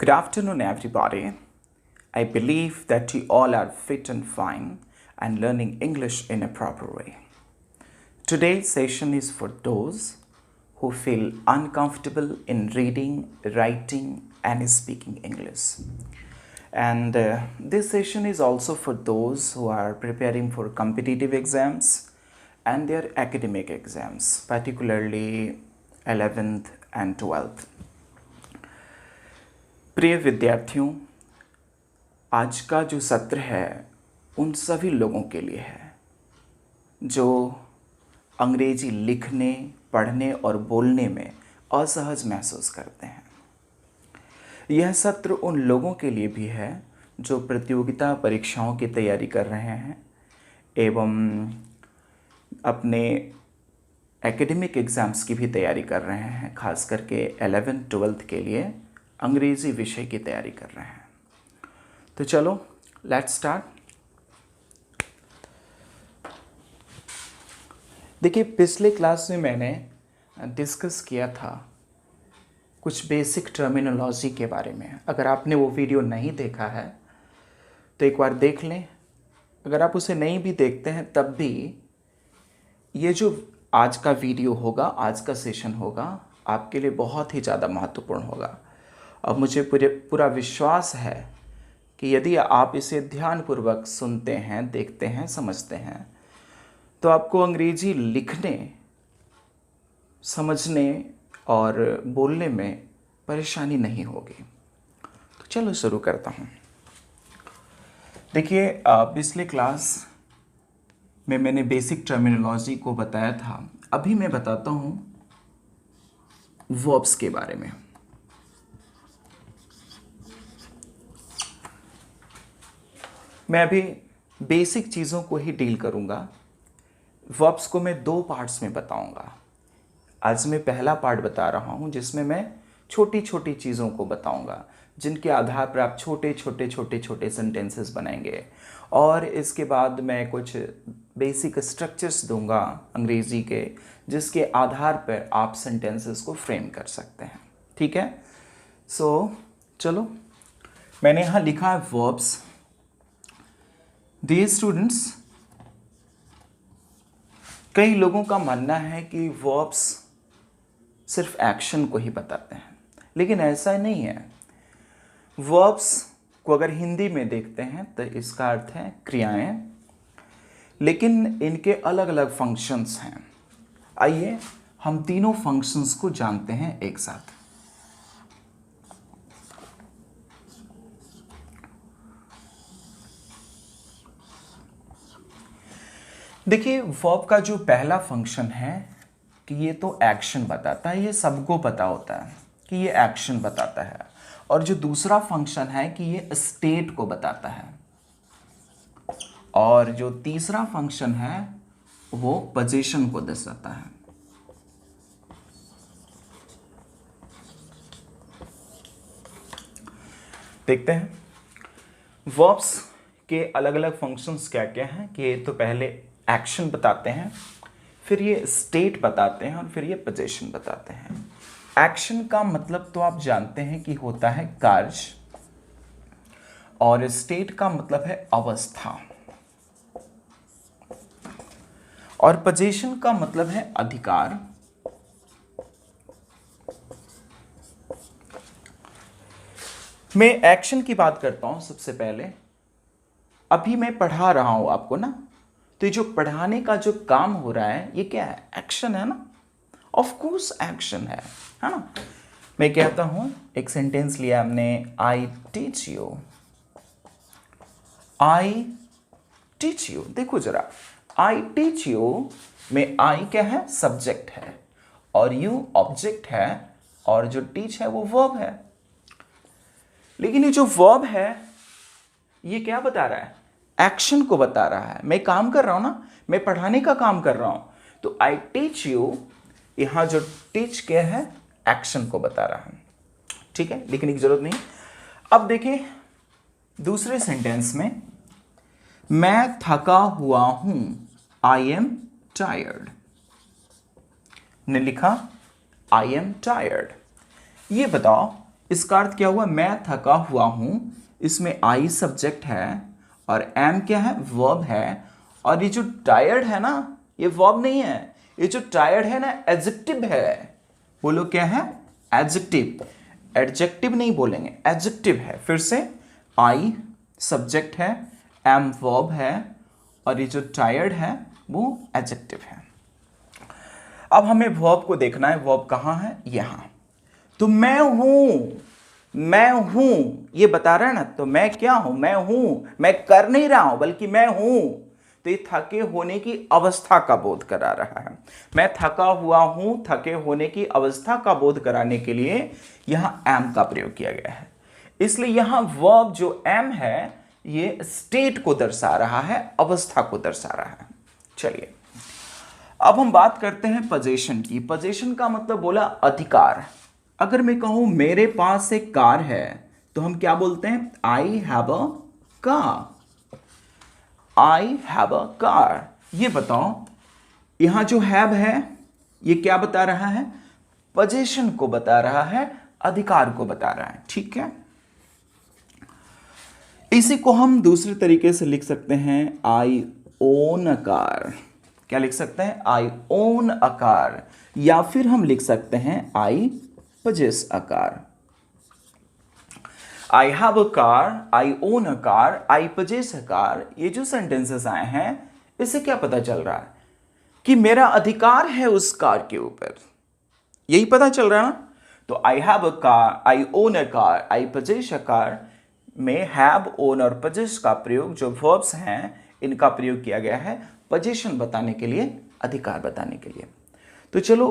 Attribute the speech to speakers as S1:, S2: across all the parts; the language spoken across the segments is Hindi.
S1: Good afternoon, everybody. I believe that you all are fit and fine and learning English in a proper way. Today's session is for those who feel uncomfortable in reading, writing, and speaking English. And this session is also for those who are preparing for competitive exams and their academic exams, particularly 11th and 12th. प्रिय विद्यार्थियों, आज का जो सत्र है उन सभी लोगों के लिए है जो अंग्रेजी लिखने, पढ़ने और बोलने में असहज महसूस करते हैं। यह सत्र उन लोगों के लिए भी है जो प्रतियोगिता परीक्षाओं की तैयारी कर रहे हैं एवं अपने एकेडमिक एग्ज़ाम्स की भी तैयारी कर रहे हैं, खास करके 11th 12th के लिए अंग्रेज़ी विषय की तैयारी कर रहे हैं। तो चलो लेट्स स्टार्ट। देखिए, पिछले क्लास में मैंने डिस्कस किया था कुछ बेसिक टर्मिनोलॉजी के बारे में। अगर आपने वो वीडियो नहीं देखा है तो एक बार देख लें। अगर आप उसे नहीं भी देखते हैं तब भी ये जो आज का वीडियो होगा, आज का सेशन होगा, आपके लिए बहुत ही ज़्यादा महत्वपूर्ण होगा। अब मुझे पूरा विश्वास है कि यदि आप इसे ध्यानपूर्वक सुनते हैं, देखते हैं, समझते हैं तो आपको अंग्रेजी लिखने, समझने और बोलने में परेशानी नहीं होगी। तो चलो शुरू करता हूँ। देखिए, पिछले क्लास में मैंने बेसिक टर्मिनोलॉजी को बताया था। अभी मैं बताता हूँ वर्ब्स के बारे में। मैं अभी बेसिक चीज़ों को ही डील करूँगा। वर्ब्स को मैं दो पार्ट्स में बताऊँगा। आज मैं पहला पार्ट बता रहा हूँ जिसमें मैं छोटी छोटी चीज़ों को बताऊँगा जिनके आधार पर आप छोटे छोटे सेंटेंसेस बनाएंगे, और इसके बाद मैं कुछ बेसिक स्ट्रक्चर्स दूंगा अंग्रेज़ी के जिसके आधार पर आप सेंटेंसेस को फ्रेम कर सकते हैं। ठीक है? चलो, मैंने यहाँ लिखा है वर्ब्स। डियर स्टूडेंट्स, कई लोगों का मानना है कि वर्ब्स सिर्फ एक्शन को ही बताते हैं, लेकिन ऐसा नहीं है। वर्ब्स को अगर हिंदी में देखते हैं तो इसका अर्थ है क्रियाएं, लेकिन इनके अलग अलग फंक्शंस हैं। आइए हम तीनों फंक्शंस को जानते हैं एक साथ। देखिए, वर्ब का जो पहला फंक्शन है कि ये तो एक्शन बताता है, ये सबको पता होता है कि ये एक्शन बताता है। और जो दूसरा फंक्शन है कि ये स्टेट को बताता है, और जो तीसरा फंक्शन है वो पोजीशन को दर्शाता है। देखते हैं वर्ब्स के अलग अलग फंक्शंस क्या क्या हैं। कि ये तो पहले एक्शन बताते हैं, फिर ये स्टेट बताते हैं और फिर ये पोजीशन बताते हैं। एक्शन का मतलब तो आप जानते हैं कि होता है कार्य, और स्टेट का मतलब है अवस्था, और पोजीशन का मतलब है अधिकार। मैं एक्शन की बात करता हूं सबसे पहले। अभी मैं पढ़ा रहा हूं आपको ना, तो ये जो पढ़ाने का जो काम हो रहा है ये क्या है? एक्शन है ना। ऑफ कोर्स एक्शन है ना। मैं कहता हूं, एक सेंटेंस लिया हमने, I teach you. I teach you. देखो जरा, आई टीच यू में आई क्या है? सब्जेक्ट है, और यू ऑब्जेक्ट है, और जो टीच है वो वर्ब है। लेकिन ये जो वर्ब है ये क्या बता रहा है? एक्शन को बता रहा है। मैं काम कर रहा हूं ना, मैं पढ़ाने का काम कर रहा हूं, तो आई टीच यू, यहां जो टीच क्या है? एक्शन को बता रहा है। ठीक है, लिखने की जरूरत नहीं। अब देखिए दूसरे सेंटेंस में, मैं थका हुआ हूं, आई एम टायर्ड। ने लिखा आई एम टायर्ड। ये बताओ इसका अर्थ क्या हुआ, मैं थका हुआ हूं, इसमें आई सब्जेक्ट है और एम क्या है, वर्ब है। और ये जो टायर्ड है ना, ये वर्ब नहीं है, ये जो टायर्ड है ना एडजेक्टिव है। बोलो क्या है, एडजेक्टिव। एडजेक्टिव नहीं बोलेंगे, एडजेक्टिव है। फिर से, आई सब्जेक्ट है, एम वर्ब है और ये जो टायर्ड है वो एडजेक्टिव है। अब हमें वर्ब को देखना है, वर्ब कहाँ है, यहां। तो मैं हूं ये बता रहा है ना, तो मैं क्या हूं, मैं हूं, मैं कर नहीं रहा हूं बल्कि मैं हूं। तो ये थके होने की अवस्था का बोध करा रहा है। मैं थका हुआ हूं, थके होने की अवस्था का बोध कराने के लिए यहां एम का प्रयोग किया गया है। इसलिए यहां वर्ब जो एम है ये स्टेट को दर्शा रहा है, अवस्था को दर्शा रहा है। चलिए अब हम बात करते हैं पोजीशन की। पोजीशन का मतलब बोला अधिकार। अगर मैं कहूं मेरे पास एक कार है तो हम क्या बोलते हैं, I have a car. I have a car. ये बताओ यहां जो हैव है ये क्या बता रहा है, पोजीशन को बता रहा है, अधिकार को बता रहा है। ठीक है, इसी को हम दूसरे तरीके से लिख सकते हैं, आई ओन अ कार। क्या लिख सकते हैं, आई ओन अ कार। या फिर हम लिख सकते हैं आई possess a car. I have a car, I own a car, I possess a car. ये जो सेंटेंसेस आए हैं इससे क्या पता चल रहा है कि मेरा अधिकार है उस कार के ऊपर, यही पता चल रहा है ना। तो I have a car, I own a car, I possess a car में हैव, ओन और possess का प्रयोग, जो वर्ब्स हैं इनका प्रयोग किया गया है पोजीशन बताने के लिए, अधिकार बताने के लिए। तो चलो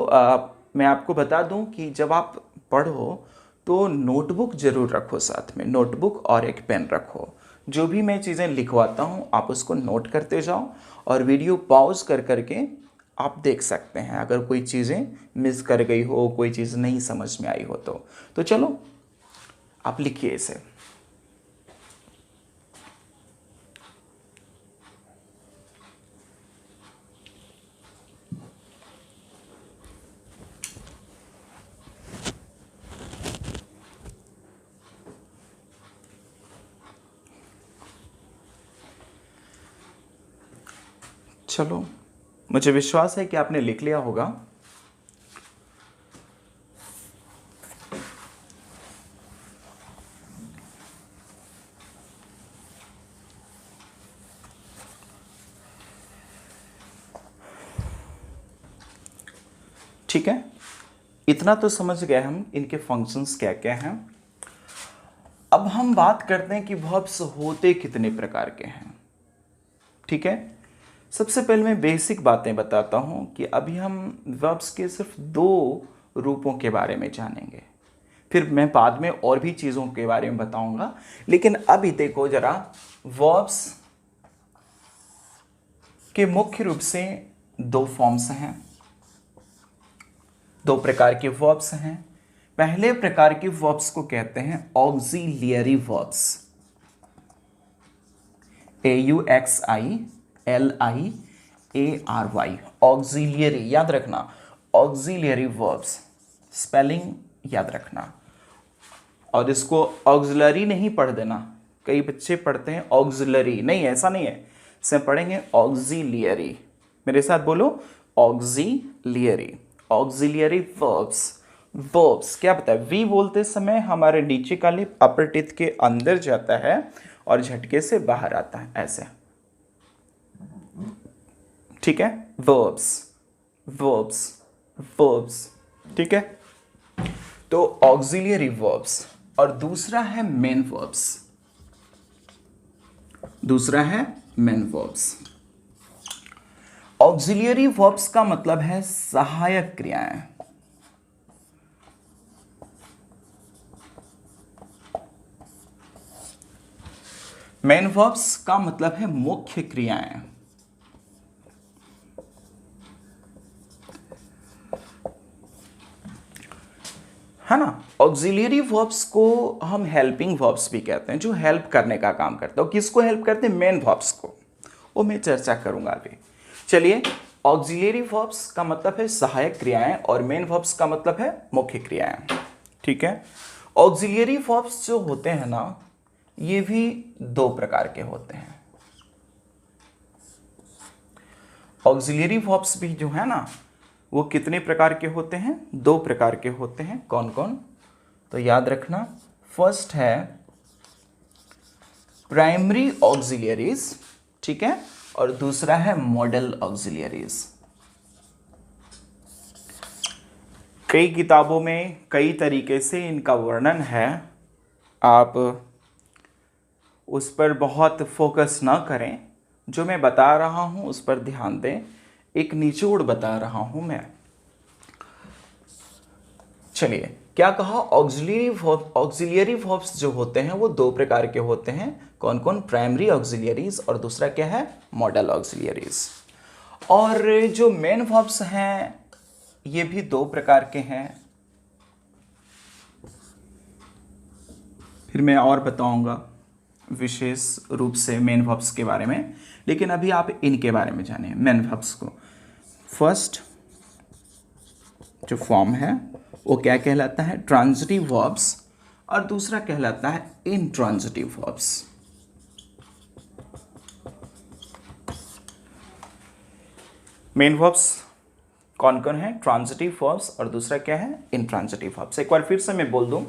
S1: मैं आपको बता दूं कि जब आप पढ़ो तो नोटबुक जरूर रखो साथ में, नोटबुक और एक पेन रखो। जो भी मैं चीज़ें लिखवाता हूं आप उसको नोट करते जाओ और वीडियो पॉज कर करके आप देख सकते हैं अगर कोई चीज़ें मिस कर गई हो, कोई चीज़ नहीं समझ में आई हो तो चलो आप लिखिए इसे। चलो मुझे विश्वास है कि आपने लिख लिया होगा। ठीक है, इतना तो समझ गए हम इनके फंक्शंस क्या क्या हैं। अब हम बात करते हैं कि वर्ब्स होते कितने प्रकार के हैं। ठीक है, सबसे पहले मैं बेसिक बातें बताता हूं कि अभी हम वर्ब्स के सिर्फ 2 रूपों के बारे में जानेंगे, फिर मैं बाद में और भी चीज़ों के बारे में बताऊंगा। लेकिन अभी देखो जरा, वर्ब्स के मुख्य रूप से 2 फॉर्म्स हैं, 2 प्रकार के वर्ब्स हैं। पहले प्रकार के वर्ब्स को कहते हैं ऑक्सिलियरी वर्ब्स, AUXILIARY, ऑक्सिलियरी। याद रखना, ऑक्सिलियरी वर्ब्स, स्पेलिंग याद रखना। और इसको ऑक्सिलरी नहीं पढ़ देना, कई बच्चे पढ़ते हैं ऑक्सिलरी, नहीं ऐसा नहीं है, इसे पढ़ेंगे ऑक्सिलियरी। मेरे साथ बोलो, ऑक्सिलियरी। ऑक्सिलियरी वर्ब्स, वर्ब्स क्या पता है, वी बोलते समय हमारे नीचे का लिप अपर टीथ के अंदर जाता है और झटके से बाहर आता है, ऐसे। ठीक है, वर्ब्स, वर्ब्स, वर्ब्स। ठीक है, तो ऑक्सिलियरी वर्ब्स। और दूसरा है मेन वर्ब्स, दूसरा है मेन वर्ब्स। ऑक्सिलियरी वर्ब्स का मतलब है सहायक क्रियाएं। मेन वर्ब्स का मतलब है मुख्य क्रियाएं। है ना। ऑक्सिलियरी वर्ब्स को हम हेल्पिंग वर्ब्स भी कहते हैं, जो हेल्प करने का काम करते हैं। किसको हेल्प करते हैं, मेन वर्ब्स को, वो मैं चर्चा करूंगा अभी। चलिए, ऑक्सिलियरी वर्ब्स का मतलब है सहायक क्रियाएं और मेन वर्ब्स का मतलब है मुख्य क्रियाएं। ठीक है, ऑक्सिलियरी वर्ब्स जो होते हैं ना, ये भी दो प्रकार के होते हैं। ऑक्सिलियरी वर्ब्स भी जो है ना, वो कितने प्रकार के होते हैं? दो प्रकार के होते हैं। कौन कौन? तो याद रखना, फर्स्ट है प्राइमरी ऑक्सिलियरीज, ठीक है, और दूसरा है मॉडल ऑक्सिलियरीज। कई किताबों में कई तरीके से इनका वर्णन है, आप उस पर बहुत फोकस ना करें। जो मैं बता रहा हूं उस पर ध्यान दें, एक निचोड़ बता रहा हूं मैं। चलिए, क्या कहा? ऑक्सिलियरी वर्ब्स जो होते हैं वो दो प्रकार के होते हैं। कौन कौन? प्राइमरी ऑक्सिलियरीज और दूसरा क्या है? Model auxiliaries. और जो मेन वर्ब्स हैं ये भी दो प्रकार के हैं, फिर मैं और बताऊंगा विशेष रूप से मेन वर्ब्स के बारे में, लेकिन अभी आप इनके बारे में जानिए, मेन वर्ब्स को। फर्स्ट जो फॉर्म है वो क्या कहलाता है? ट्रांजिटिव वर्ब्स, और दूसरा कहलाता है इंट्रांजिटिव वर्ब्स। मेन वर्ब्स कौन कौन है? ट्रांजिटिव वर्ब्स, और दूसरा क्या है? Intransitive verbs. एक बार फिर से मैं बोल दूं,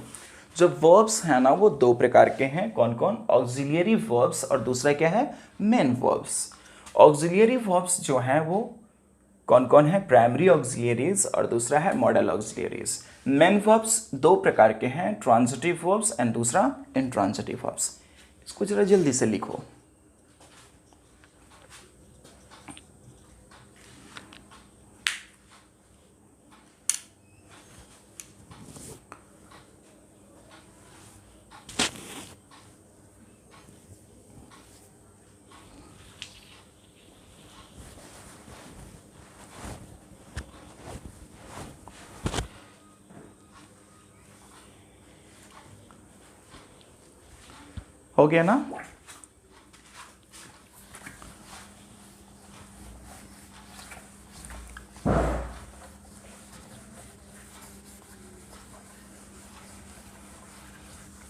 S1: जो वर्ब्स हैं ना वो दो प्रकार के हैं। कौन कौन? ऑक्सिलियरी वर्ब्स, और दूसरा क्या है? Main verbs. ऑक्सिलियरी वर्ब्स जो हैं वो कौन कौन है? प्राइमरी ऑक्सिलियरीज, और दूसरा है मॉडल ऑक्सिलियरीज। मेन वर्ब्स दो प्रकार के हैं, ट्रांजिटिव वर्ब्स एंड दूसरा इंट्रांजिटिव वर्ब्स। इसको जरा जल्दी से लिखो। हो गया ना?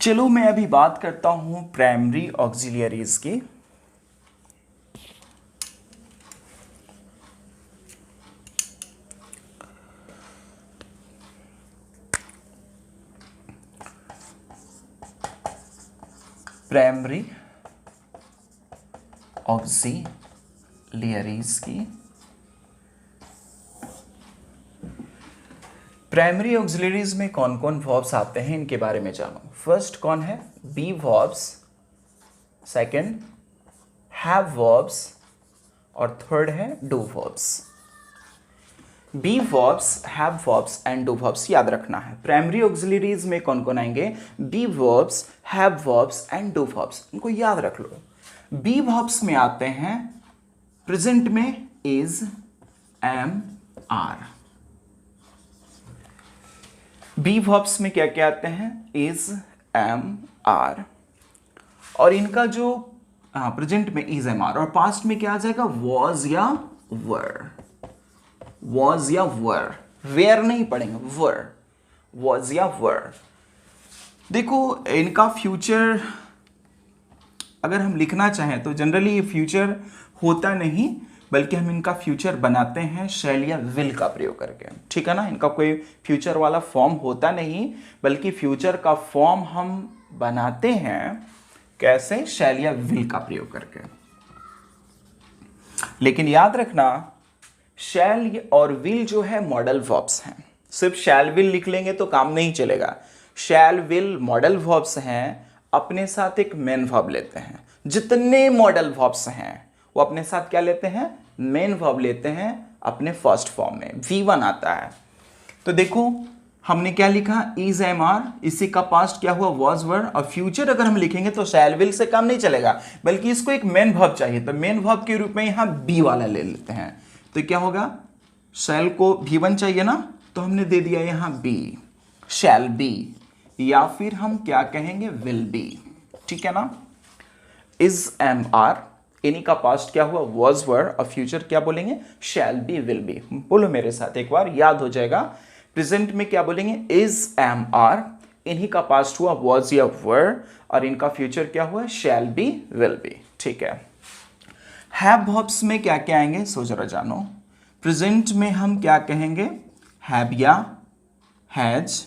S1: चलो मैं अभी बात करता हूं प्राइमरी ऑक्सिलियरीज की। प्राइमरी ऑक्सिलियरीज की। प्राइमरी ऑक्सिलियरीज में कौन कौन वर्ब्स आते हैं इनके बारे में जानो। फर्स्ट कौन है? Be verbs, second have verbs, और थर्ड है do verbs. Be verbs, have verbs and do verbs याद रखना है। प्राइमरी ऑक्सिलियरीज में कौन कौन आएंगे? Be verbs, have verbs and do verbs. इनको याद रख लो। बी वर्ब्स में आते हैं प्रेजेंट में is, M, are. Be verbs में क्या क्या आते हैं? इज, एम, आर, और इनका जो प्रेजेंट में इज, एम, आर, और पास्ट में क्या आ जाएगा? वॉज या वर। वॉज या वर, वेयर नहीं पढ़ेंगे, वर, वॉज या वर। देखो इनका फ्यूचर अगर हम लिखना चाहें तो जनरली ये फ्यूचर होता नहीं, बल्कि हम इनका फ्यूचर बनाते हैं शैल या विल का प्रयोग करके, ठीक है ना। इनका कोई फ्यूचर वाला फॉर्म होता नहीं, बल्कि फ्यूचर का फॉर्म हम बनाते हैं कैसे? शैल या विल का प्रयोग करके। लेकिन याद रखना, शैल और विल जो है मॉडल वर्ब्स हैं। सिर्फ शैल विल लिख लेंगे तो काम नहीं चलेगा। शैल विल मॉडल वर्ब्स हैं, अपने साथ एक मेन वर्ब लेते हैं। जितने मॉडल वर्ब्स हैं वो अपने साथ क्या लेते हैं? मेन वर्ब लेते हैं अपने फर्स्ट फॉर्म में, V1 आता है। तो देखो हमने क्या लिखा? इज, एम, आर, इसी का पास्ट क्या हुआ? वॉज, वर, और फ्यूचर अगर हम लिखेंगे तो शैल विल से काम नहीं चलेगा, बल्कि इसको एक मेन वर्ब चाहिए। तो मेन वर्ब के रूप में यहां बी वाला ले लेते हैं। तो क्या होगा? शैल को V1 चाहिए ना, तो हमने दे दिया यहां बी, शैल बी, या फिर हम क्या कहेंगे? विल बी, ठीक है ना। इज, एम, आर, इन्हीं का पास्ट क्या हुआ? वॉज, वर, और फ्यूचर क्या बोलेंगे? Shall be, will B. बोलो मेरे साथ एक बार, याद हो जाएगा। प्रेजेंट में क्या बोलेंगे? इज, एम, आर, इन्हीं का पास्ट हुआ was या were, और इनका फ्यूचर क्या हुआ shall be, will be। ठीक है, have verbs में क्या क्या आएंगे सो जरा जानो। प्रेजेंट में हम क्या कहेंगे, have या has।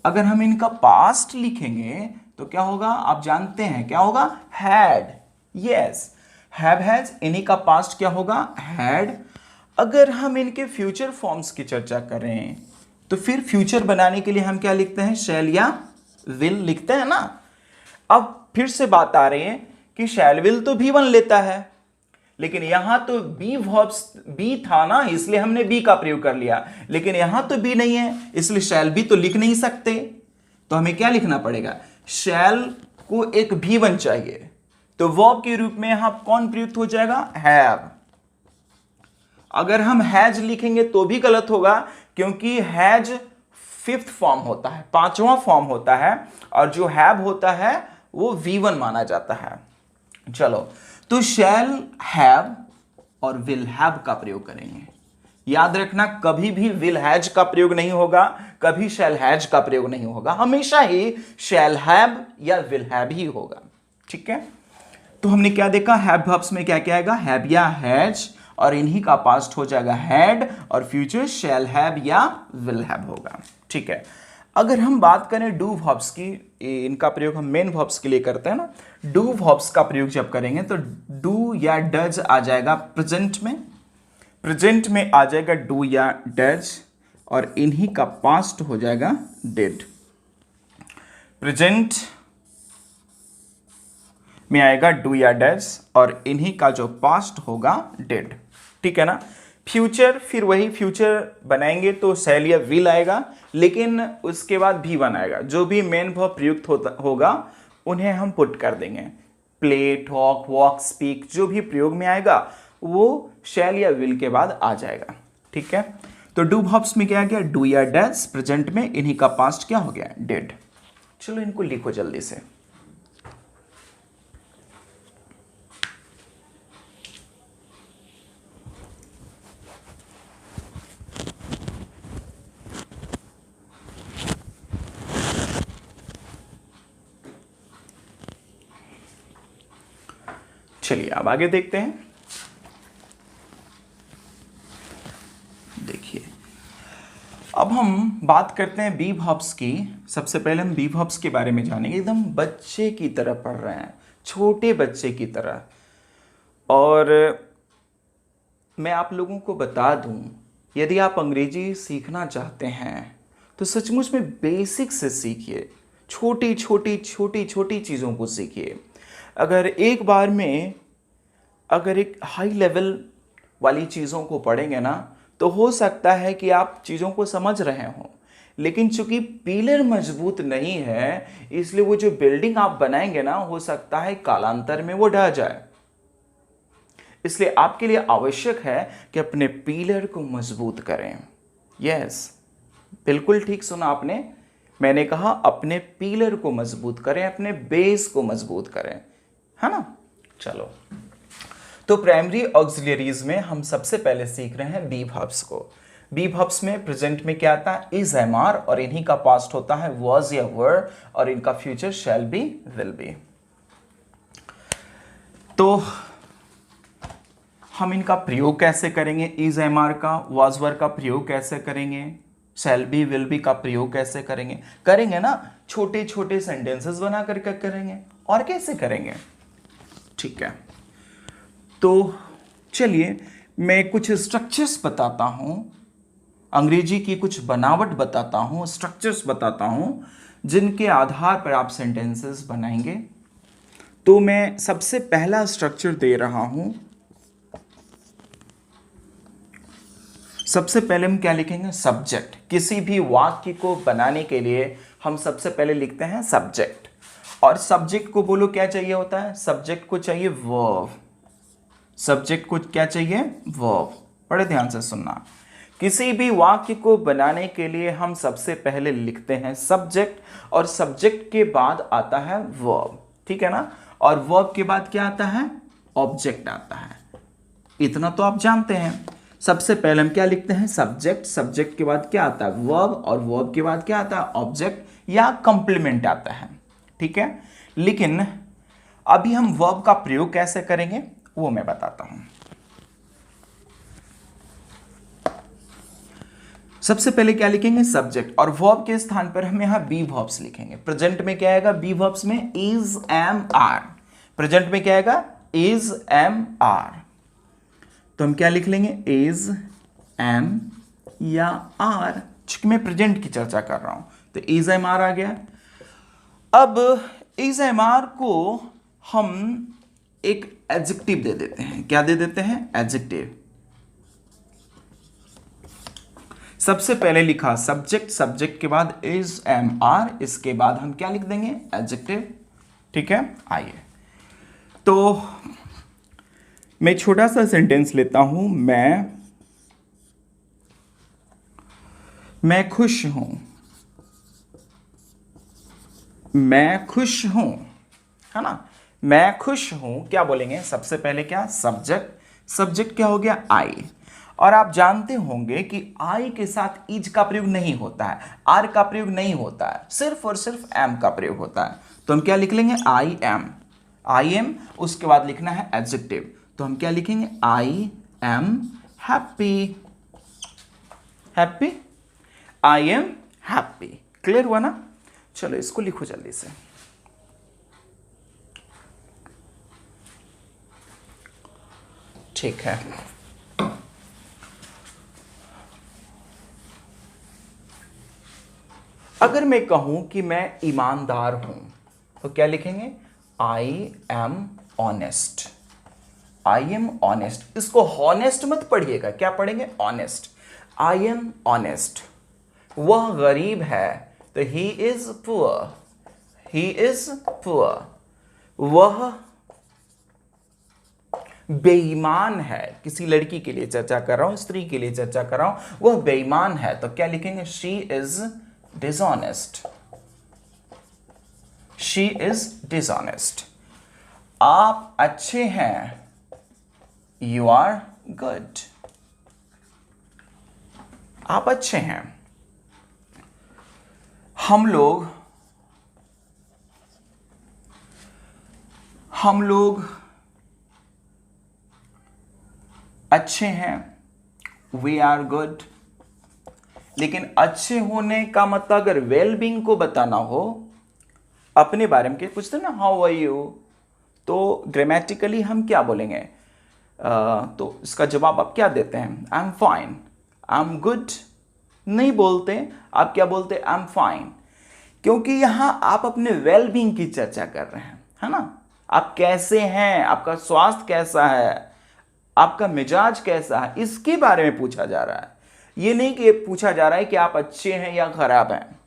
S1: अगर हम इनका पास्ट लिखेंगे तो क्या होगा, आप जानते हैं क्या होगा, had। यस, have has, इन्हीं का पास्ट क्या होगा, had। अगर हम इनके फ्यूचर फॉर्म्स की चर्चा करें तो फिर फ्यूचर बनाने के लिए हम क्या लिखते हैं, shall या will लिखते हैं ना। अब फिर से बात आ रही है कि shall will तो भी बन लेता है, लेकिन यहां तो बी वर्ब्स बी था ना, इसलिए हमने बी का प्रयोग कर लिया, लेकिन यहां तो बी नहीं है, इसलिए शैल बी तो लिख नहीं सकते। तो हमें क्या लिखना पड़ेगा, शैल को एक भी बन चाहिए, तो वर्ब के रूप में यहां कौन प्रयुक्त हो जाएगा, हैव। अगर हम हैज लिखेंगे तो भी गलत होगा, क्योंकि हैज फिफ्थ फॉर्म होता है, पांचवा फॉर्म होता है, और जो हैव होता है वो V1 माना जाता है। चलो, तो शैल हैव और विल हैव का प्रयोग करेंगे। याद रखना, कभी भी विल हैज का प्रयोग नहीं होगा, कभी शैल हैज का प्रयोग नहीं होगा, हमेशा ही शैल हैव या विल हैव ही होगा। ठीक है, तो हमने क्या देखा, हैव वर्ब्स में क्या क्या आएगा, हैव या हैज, और इन्हीं का पास्ट हो जाएगा हैड, और फ्यूचर शैल हैव या विल हैव होगा। ठीक है, अगर हम बात करें डू वर्ब्स की, इनका प्रयोग हम मेन वर्ब्स के लिए करते हैं ना, डू वर्ब्स का प्रयोग जब करेंगे तो डू या डज आ जाएगा प्रेजेंट में, प्रेजेंट में आ जाएगा डू या डज, और इन्हीं का पास्ट हो जाएगा डिड। प्रेजेंट में आएगा डू या डज, और इन्हीं का जो पास्ट होगा डिड। ठीक है ना, फ्यूचर फिर वही फ्यूचर बनाएंगे तो शैल या विल आएगा, लेकिन उसके बाद भी बनाएगा, जो भी मेन वर्ब प्रयुक्त होगा उन्हें हम पुट कर देंगे। प्ले, टॉक, वॉक, स्पीक, जो भी प्रयोग में आएगा वो शैल या विल के बाद आ जाएगा। ठीक है, तो डू वर्ब्स में क्या आ गया, डू या डज प्रेजेंट में, इन्हीं का पास्ट क्या हो गया, डिड। चलो इनको लिखो जल्दी से। चलिए अब आगे देखते हैं। देखिए, अब हम बात करते हैं बी वर्ब्स की। सबसे पहले हम बी वर्ब्स के बारे में जानेंगे, एकदम बच्चे की तरह पढ़ रहे हैं, छोटे बच्चे की तरह। और मैं आप लोगों को बता दूं, यदि आप अंग्रेजी सीखना चाहते हैं तो सचमुच में बेसिक से सीखिए, छोटी छोटी छोटी छोटी चीज़ों को सीखिए। अगर एक बार में अगर एक हाई लेवल वाली चीज़ों को पढ़ेंगे ना, तो हो सकता है कि आप चीज़ों को समझ रहे हों, लेकिन चूंकि पिलर मजबूत नहीं है, इसलिए वो जो बिल्डिंग आप बनाएंगे ना, हो सकता है कालांतर में वो ढह जाए। इसलिए आपके लिए आवश्यक है कि अपने पिलर को मजबूत करें। यस, बिल्कुल ठीक सुना आपने, मैंने कहा अपने पिलर को मजबूत करें, अपने बेस को मजबूत करें, है ना। चलो, तो प्राइमरी ऑक्सिलरीज में हम सबसे पहले सीख रहे हैं बी वर्ब्स को। बी वर्ब्स में प्रेजेंट में क्या आता है, इज, एम, आर, और इन्हीं का पास्ट होता है वाज या वर, और इनका future shall be, will B. तो हम इनका प्रयोग कैसे करेंगे, इज, एम, आर का, वाज, वर का प्रयोग कैसे करेंगे, शैल बी, विल बी का प्रयोग कैसे करेंगे, करेंगे ना, छोटे छोटे सेंटेंसेस बना करके करेंगे, और कैसे करेंगे। ठीक है, तो चलिए मैं कुछ स्ट्रक्चर्स बताता हूं, अंग्रेजी की कुछ बनावट बताता हूं, स्ट्रक्चर्स बताता हूं, जिनके आधार पर आप सेंटेंसेस बनाएंगे। तो मैं सबसे पहला स्ट्रक्चर दे रहा हूं। सबसे पहले हम क्या लिखेंगे, सब्जेक्ट। किसी भी वाक्य को बनाने के लिए हम सबसे पहले लिखते हैं सब्जेक्ट, और सब्जेक्ट को बोलो क्या चाहिए होता है, सब्जेक्ट को चाहिए वर्ब। सब्जेक्ट को क्या चाहिए, वर्ब। बड़े ध्यान से सुनना, किसी भी वाक्य को बनाने के लिए हम सबसे पहले लिखते हैं सब्जेक्ट, और सब्जेक्ट के बाद आता है वर्ब। ठीक है ना, और वर्ब के बाद क्या आता है, ऑब्जेक्ट आता है। इतना तो आप जानते हैं। सबसे पहले हम क्या लिखते हैं, सब्जेक्ट, सब्जेक्ट के बाद क्या आता है, वर्ब, और वर्ब के बाद क्या आता है, ऑब्जेक्ट या कंप्लीमेंट आता है। ठीक है, लेकिन अभी हम वर्ब का प्रयोग कैसे करेंगे वो मैं बताता हूं। सबसे पहले क्या लिखेंगे, सब्जेक्ट, और वर्ब के स्थान पर हम यहां बी वर्ब्स लिखेंगे। प्रेजेंट में क्या आएगा, बी वर्ब्स में इज, एम, आर। प्रेजेंट में क्या आएगा, इज, एम, आर। तो हम क्या लिख लेंगे, इज, एम या आर, चूंकि मैं प्रेजेंट की चर्चा कर रहा हूं तो इज, एम, आर आ गया। अब इज, एम, आर को हम एक एडजेक्टिव दे देते हैं। क्या दे देते हैं, एडजेक्टिव। सबसे पहले लिखा सब्जेक्ट, सब्जेक्ट के बाद इज, एम, आर, इसके बाद हम क्या लिख देंगे, एडजेक्टिव। ठीक है, आइए तो मैं छोटा सा सेंटेंस लेता हूं, मैं खुश हूं, मैं खुश हूं, है ना, मैं खुश हूं। क्या बोलेंगे, सबसे पहले क्या, सब्जेक्ट, सब्जेक्ट क्या हो गया, आई। और आप जानते होंगे कि आई के साथ इज का प्रयोग नहीं होता है, आर का प्रयोग नहीं होता है, सिर्फ और सिर्फ एम का प्रयोग होता है। तो हम क्या लिख लेंगे, आई एम, आई एम, उसके बाद लिखना है एडजेक्टिव। तो हम क्या लिखेंगे, I am happy, happy, I am happy. Clear हुआ ना, चलो इसको लिखो जल्दी से। ठीक है, अगर मैं कहूं कि मैं ईमानदार हूं तो क्या लिखेंगे, I am honest, I am honest. इसको हॉनेस्ट मत पढ़िएगा, क्या पढ़ेंगे, ऑनेस्ट। I am honest. वह गरीब है तो he is poor, he is poor. वह बेईमान है, किसी लड़की के लिए चर्चा कर रहा हूं, स्त्री के लिए चर्चा कर रहा हूं, वह बेईमान है तो क्या लिखेंगे, she is dishonest, she is dishonest. आप अच्छे हैं, यू आर गुड, आप अच्छे हैं। हम लोग अच्छे हैं, वी आर गुड। लेकिन अच्छे होने का मतलब अगर वेलबींग को बताना हो, अपने बारे में पूछते ना, हाउ आर यू, तो ग्रामेटिकली हम क्या बोलेंगे, तो इसका जवाब आप क्या देते हैं, I am fine, I am good नहीं बोलते, आप क्या बोलते, आई एम फाइन। क्योंकि यहां आप अपने वेलबींग की चर्चा कर रहे हैं, है ना, आप कैसे हैं, आपका स्वास्थ्य कैसा है, आपका मिजाज कैसा है, इसके बारे में पूछा जा रहा है। ये नहीं कि पूछा जा रहा है कि आप अच्छे हैं या खराब हैं,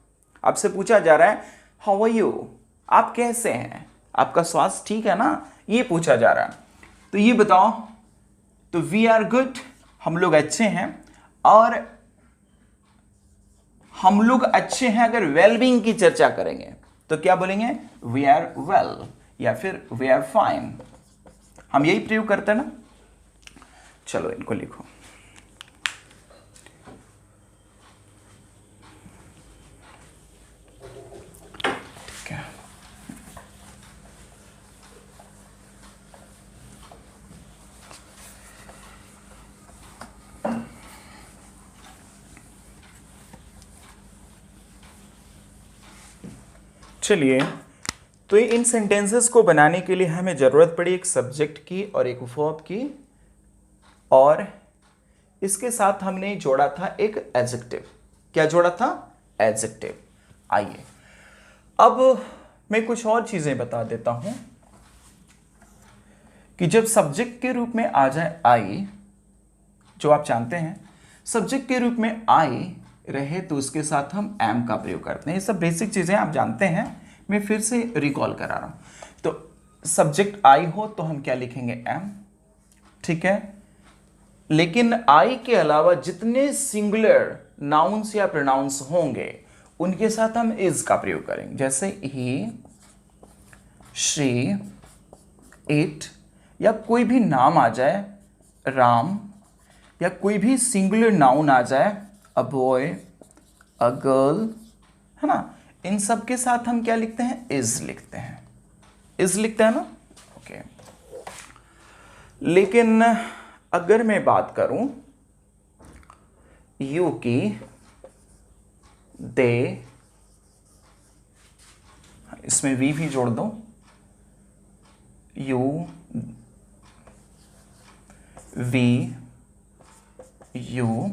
S1: आपसे पूछा जा रहा है हाउ आर यू, आप कैसे हैं, आपका स्वास्थ्य ठीक है ना, ये पूछा जा रहा है। तो ये बताओ, तो वी आर गुड, हम लोग अच्छे हैं, और हम लोग अच्छे हैं अगर वेलबींग की चर्चा करेंगे तो क्या बोलेंगे, वी आर वेल या फिर वी आर फाइन। हम यही प्रयोग करते हैं ना। चलो इनको लिखो। ठीक है, चलिए, तो इन सेंटेंसेस को बनाने के लिए हमें ज़रूरत पड़ी एक सब्जेक्ट की और एक वर्ब की, और इसके साथ हमने जोड़ा था एक एडजेक्टिव। क्या जोड़ा था, एडजेक्टिव। आइए अब मैं कुछ और चीज़ें बता देता हूं कि जब सब्जेक्ट के रूप में आ जाए आई, जो आप जानते हैं सब्जेक्ट के रूप में आई रहे तो उसके साथ हम एम का प्रयोग करते हैं। ये सब बेसिक चीज़ें आप जानते हैं, मैं फिर से रिकॉल करा रहा हूं। तो सब्जेक्ट आई हो तो हम क्या लिखेंगे, एम, ठीक है। लेकिन आई के अलावा जितने सिंगुलर नाउन्स या प्रोनाउंस होंगे उनके साथ हम इज का प्रयोग करेंगे। जैसे ही, शी, इट, या कोई भी नाम आ जाए, राम, या कोई भी सिंगुलर नाउन आ जाए, अ बॉय, अ गर्ल, है ना, इन सब के साथ हम क्या लिखते हैं, इज लिखते हैं, इज लिखते हैं ना, ओके। लेकिन अगर मैं बात करूं यू की, दे, इसमें वी भी जोड़ दो, यू, वी, यू,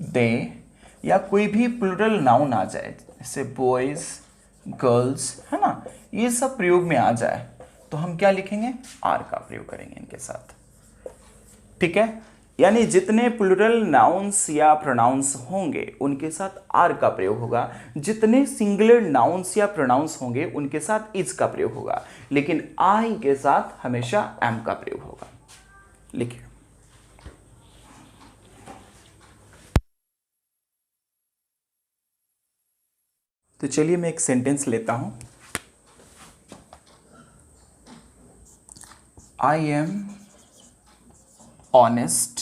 S1: दे, या कोई भी प्लूरल नाउन आ जाए जैसे बॉयज, गर्ल्स, है ना, ये सब प्रयोग में आ जाए तो हम क्या लिखेंगे, आर का प्रयोग करेंगे इनके साथ, ठीक है। यानी जितने प्लूरल नाउन्स या प्रोनाउंस होंगे उनके साथ आर का प्रयोग होगा, जितने सिंगुलर नाउन्स या प्रोनाउंस होंगे उनके साथ इज का प्रयोग होगा, लेकिन आई के साथ हमेशा एम का प्रयोग होगा। लिखिए, तो चलिए मैं एक सेंटेंस लेता हूं, I M honest,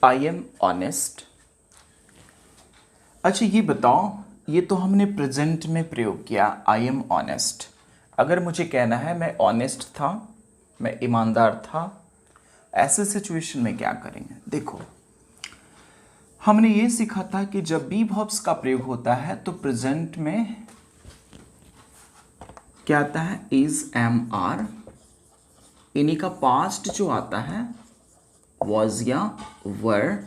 S1: I am honest. अच्छा ये बताओ, ये तो हमने प्रेजेंट में प्रयोग किया, आई एम ऑनेस्ट। अगर मुझे कहना है मैं ऑनेस्ट था, मैं ईमानदार था, ऐसे सिचुएशन में क्या करेंगे, देखो हमने ये सीखा था कि जब बी वर्ब्स का प्रयोग होता है तो प्रेजेंट में क्या आता है, इज, एम, आर, इन्हीं का पास्ट जो आता है वॉज या वर,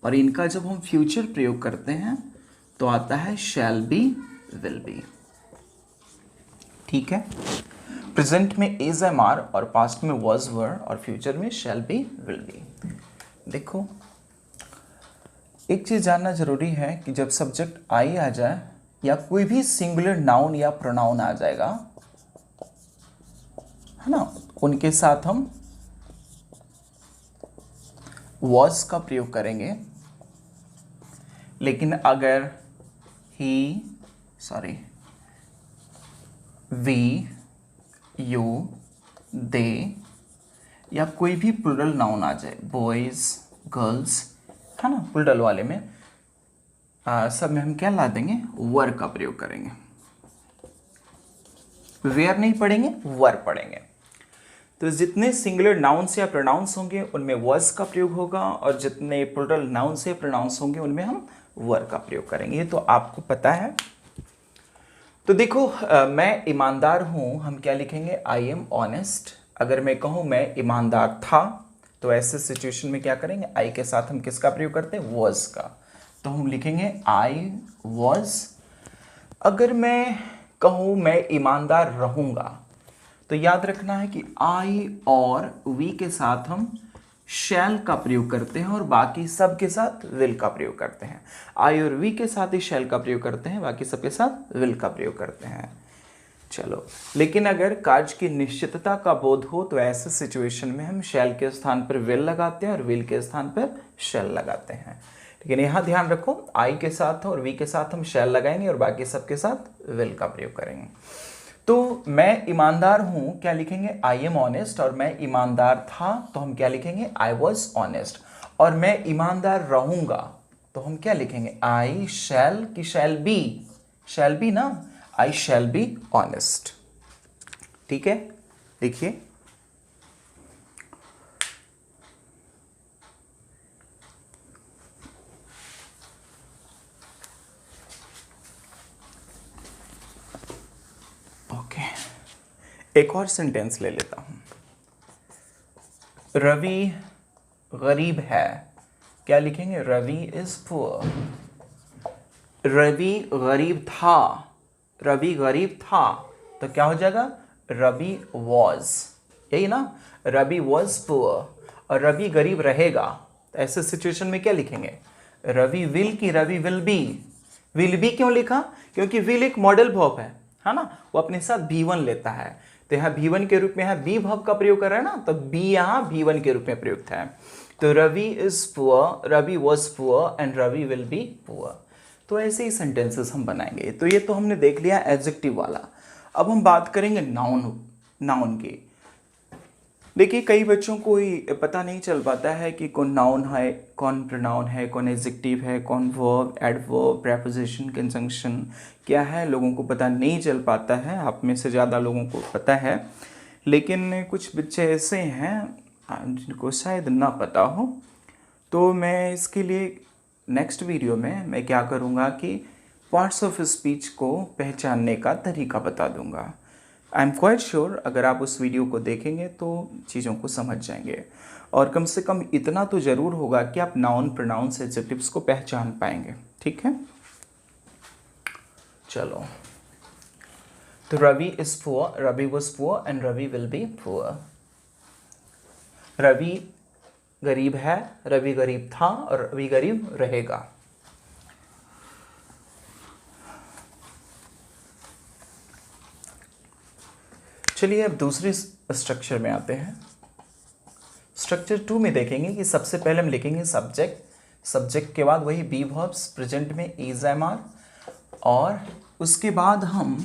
S1: और इनका जब हम फ्यूचर प्रयोग करते हैं तो आता है शैल बी, विल बी, ठीक है। प्रेजेंट में इज, एम, आर, और पास्ट में वॉज, वर, और फ्यूचर में शैल बी, विल बी। देखो एक चीज जानना जरूरी है कि जब सब्जेक्ट आई आ जाए या कोई भी सिंगुलर नाउन या प्रोनाउन आ जाएगा, है ना, उनके साथ हम वॉज का प्रयोग करेंगे। लेकिन अगर ही, सॉरी, वी, यू, दे, या कोई भी प्लूरल नाउन आ जाए, बॉयज, गर्ल्स, है ना, प्लूरल वाले में सब में हम क्या ला देंगे, वर का प्रयोग करेंगे। वेयर नहीं पढ़ेंगे, वर पढ़ेंगे। तो जितने सिंगुलर नाउन्स या प्रोनाउंस होंगे उनमें वर्स का प्रयोग होगा, और जितने प्लूरल नाउन्स या प्रोनाउंस होंगे उनमें हम वर का प्रयोग करेंगे, ये तो आपको पता है। तो देखो मैं ईमानदार हूं, हम क्या लिखेंगे, आई एम ऑनेस्ट। अगर मैं कहूं मैं ईमानदार था तो ऐसे सिचुएशन में क्या करेंगे, आई के साथ हम किसका प्रयोग करते हैं, वॉज का, तो हम लिखेंगे आई वॉज। अगर मैं कहूं मैं ईमानदार रहूंगा तो याद रखना है कि आई और वी के साथ हम शैल का प्रयोग करते हैं और बाकी सब के साथ विल का प्रयोग करते हैं। आई और वी के साथ ही शैल का प्रयोग करते हैं, बाकी सब के साथ विल का प्रयोग करते हैं। चलो, लेकिन अगर कार्य की निश्चितता का बोध हो तो ऐसे सिचुएशन में हम शैल के स्थान पर विल लगाते हैं और विल के स्थान पर शैल लगाते हैं। लेकिन यहाँ ध्यान रखो, आई के साथ और वी के साथ हम शैल लगाएंगे और बाकी सब के साथ विल का प्रयोग करेंगे। तो मैं ईमानदार हूं, क्या लिखेंगे, आई एम ऑनेस्ट, और मैं ईमानदार था तो हम क्या लिखेंगे, आई वॉज ऑनेस्ट, और मैं ईमानदार रहूंगा तो हम क्या लिखेंगे, आई शैल की शैल बी ना, आई शैल बी ऑनेस्ट, ठीक है। देखिए ओके, एक और सेंटेंस ले लेता हूं, रवि गरीब है, क्या लिखेंगे, रवि इज पुअर। रवि गरीब था, रवि गरीब था तो क्या हो जाएगा, रवि वॉज, यही ना, रवि वॉज पुअर, और रवि गरीब रहेगा तो ऐसे सिचुएशन में क्या लिखेंगे, रवि विल की Ravi will be. Will be क्यों लिखा, क्योंकि विल एक मॉडल वर्ब है ना, वो अपने साथ V1 लेता है, तो यहाँ V1 के रूप में यहाँ बी वर्ब का प्रयोग कर रहा है ना, तो बी यहाँ V1 के रूप में प्रयुक्त है। तो Ravi is poor, Ravi was poor, and Ravi will be poor. तो ऐसे ही सेंटेंसेस हम बनाएंगे। तो ये तो हमने देख लिया एडजेक्टिव वाला। अब हम बात करेंगे नाउन की। देखिए कई बच्चों को ही पता नहीं चल पाता है कि कौन नाउन है, कौन प्रोनाउन है, कौन एडजेक्टिव है, कौन वर्ब, एडवर्ब, प्रेपोजिशन, कंजंक्शन क्या है, लोगों को पता नहीं चल पाता है। आप में से ज़्यादा लोगों को पता है, लेकिन कुछ बच्चे ऐसे हैं जिनको शायद ना पता हो। तो मैं इसके लिए नेक्स्ट वीडियो में मैं क्या करूँगा कि पार्ट्स ऑफ स्पीच को पहचानने का तरीका बता दूँगा। आई एम क्वाइट श्योर अगर आप उस वीडियो को देखेंगे तो चीज़ों को समझ जाएंगे, और कम से कम इतना तो ज़रूर होगा कि आप नाउन, प्रोनाउंस, एडजेक्टिव्स को पहचान पाएंगे। ठीक है, चलो। तो Ravi is poor, Ravi was poor and Ravi will be poor. Ravi गरीब है, रवि गरीब था और रवि गरीब रहेगा। चलिए अब दूसरी स्ट्रक्चर में आते हैं। स्ट्रक्चर 2 में देखेंगे कि सबसे पहले हम लिखेंगे सब्जेक्ट, सब्जेक्ट के बाद वही बी वर्ब्स, प्रेजेंट में इज, एम, आर, और उसके बाद हम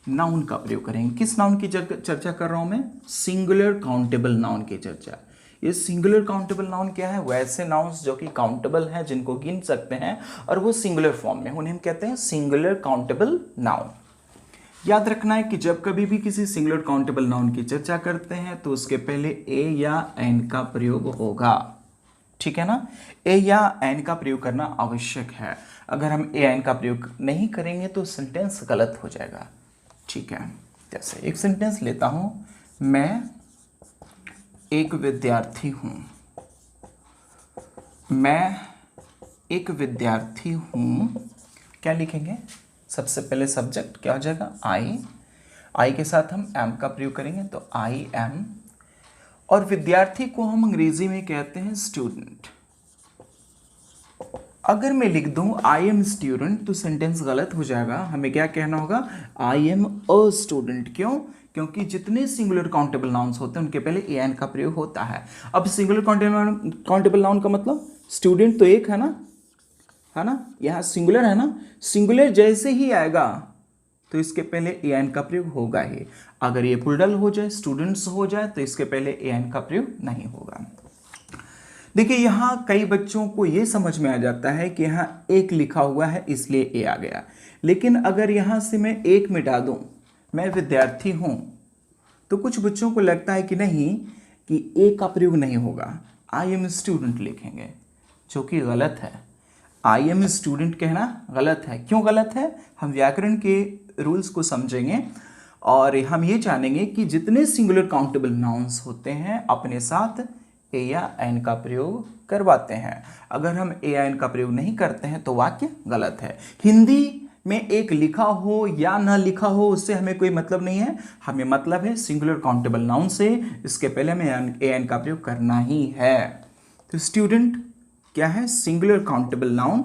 S1: नाउन का प्रयोग करेंगे। किस नाउन की चर्चा कर रहा हूं मैं? सिंगुलर काउंटेबल नाउन की चर्चा। ये सिंगुलर काउंटेबल नाउन क्या है? वैसे नाउन्स जो कि काउंटेबल हैं, जिनको गिन सकते हैं और वो सिंगुलर फॉर्म में, उन्हें हम कहते हैं सिंगुलर काउंटेबल नाउन। याद रखना है कि जब कभी भी किसी सिंगुलर काउंटेबल नाउन की चर्चा करते हैं तो उसके पहले ए या एन का प्रयोग होगा। ठीक है ना, ए या एन का प्रयोग करना आवश्यक है। अगर हम ए एन का प्रयोग नहीं करेंगे तो सेंटेंस गलत हो जाएगा। ठीक है, जैसे एक सेंटेंस लेता हूं, मैं एक विद्यार्थी हूं। मैं एक विद्यार्थी हूं, क्या लिखेंगे? सबसे पहले सब्जेक्ट क्या हो जाएगा? आई के साथ हम एम का प्रयोग करेंगे तो आई एम, और विद्यार्थी को हम अंग्रेजी में कहते हैं स्टूडेंट। अगर मैं लिख दूं आई एम स्टूडेंट तो सेंटेंस गलत हो जाएगा। हमें क्या कहना होगा? आई एम अ स्टूडेंट। क्यों? क्योंकि जितने सिंगुलर काउंटेबल नाउन्स होते हैं उनके पहले ए एन का प्रयोग होता है। अब सिंगुलर काउंटेबल नाउन का मतलब स्टूडेंट तो एक है ना, यहाँ सिंगुलर है ना, सिंगुलर जैसे ही आएगा तो इसके पहले ए एन का प्रयोग होगा ही। अगर ये प्लूरल हो जाए, स्टूडेंट्स हो जाए, तो इसके पहले ए एन का प्रयोग नहीं होगा। देखिए यहाँ कई बच्चों को ये समझ में आ जाता है कि यहाँ एक लिखा हुआ है इसलिए ए आ गया, लेकिन अगर यहाँ से मैं एक मिटा दूं, मैं विद्यार्थी हूं, तो कुछ बच्चों को लगता है कि नहीं, कि ए का प्रयोग नहीं होगा, आई एम स्टूडेंट लिखेंगे, जो कि गलत है। आई एम स्टूडेंट कहना गलत है। क्यों गलत है? हम व्याकरण के रूल्स को समझेंगे और हम ये जानेंगे कि जितने सिंगुलर काउंटेबल नाउन्स होते हैं अपने साथ ए या एन का प्रयोग करवाते हैं। अगर हम ए या एन का प्रयोग नहीं करते हैं तो वाक्य गलत है। हिंदी में एक लिखा हो या ना लिखा हो उससे हमें कोई मतलब नहीं है, हमें मतलब है सिंगुलर काउंटेबल नाउन से इसके पहले हमें ए एन का प्रयोग करना ही है। तो स्टूडेंट क्या है? सिंगुलर काउंटेबल नाउन,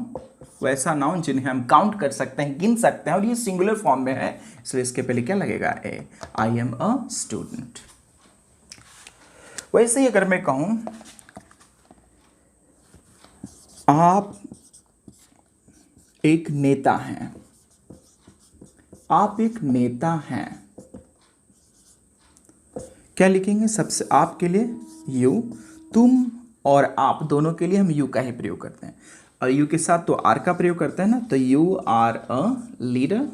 S1: वैसा नाउन जिन्हें हम काउंट कर सकते हैं, गिन सकते हैं, और ये सिंगुलर फॉर्म में है, इसलिए इसके पहले क्या लगेगा? A. I am a student. वैसे ही अगर मैं कहूं आप एक नेता हैं, आप एक नेता हैं, क्या लिखेंगे? सबसे आपके लिए यू, तुम और आप दोनों के लिए हम यू का ही प्रयोग करते हैं, और यू के साथ तो आर का प्रयोग करते हैं ना, तो यू आर अ लीडर।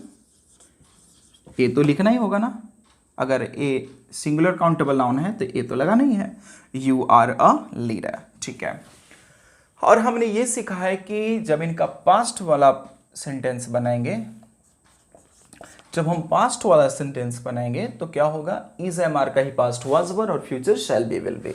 S1: ए तो लिखना ही होगा ना, अगर ए सिंगुलर काउंटेबल नाउन है तो ए तो लगा नहीं है। You are a leader. ठीक है, और हमने ये सीखा है कि जब इनका पास्ट वाला सेंटेंस बनाएंगे, जब हम पास्ट वाला सेंटेंस बनाएंगे तो क्या होगा? इज एम आर का ही पास्ट वाज वर और future shall be will B.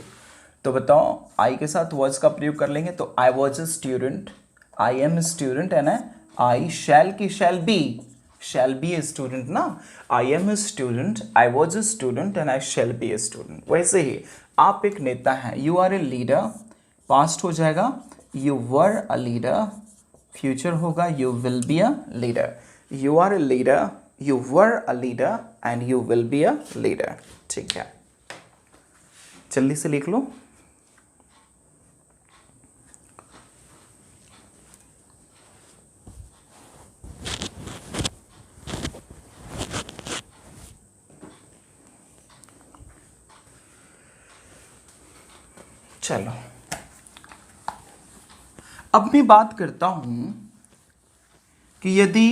S1: तो बताओ, आई के साथ वॉज का प्रयोग कर लेंगे तो आई was a student, I am student है ना, आई शैल की शैल बी ए स्टूडेंट ना, I am a student, I was a student and I shall be a student. वैसे ही आप एक नेता हैं, you are a leader, past हो जाएगा you were a leader, future होगा you will be a leader. You are a leader, you were a leader and you will be a leader. ठीक है, जल्दी से लिख लो। चलो अब मैं बात करता हूं कि यदि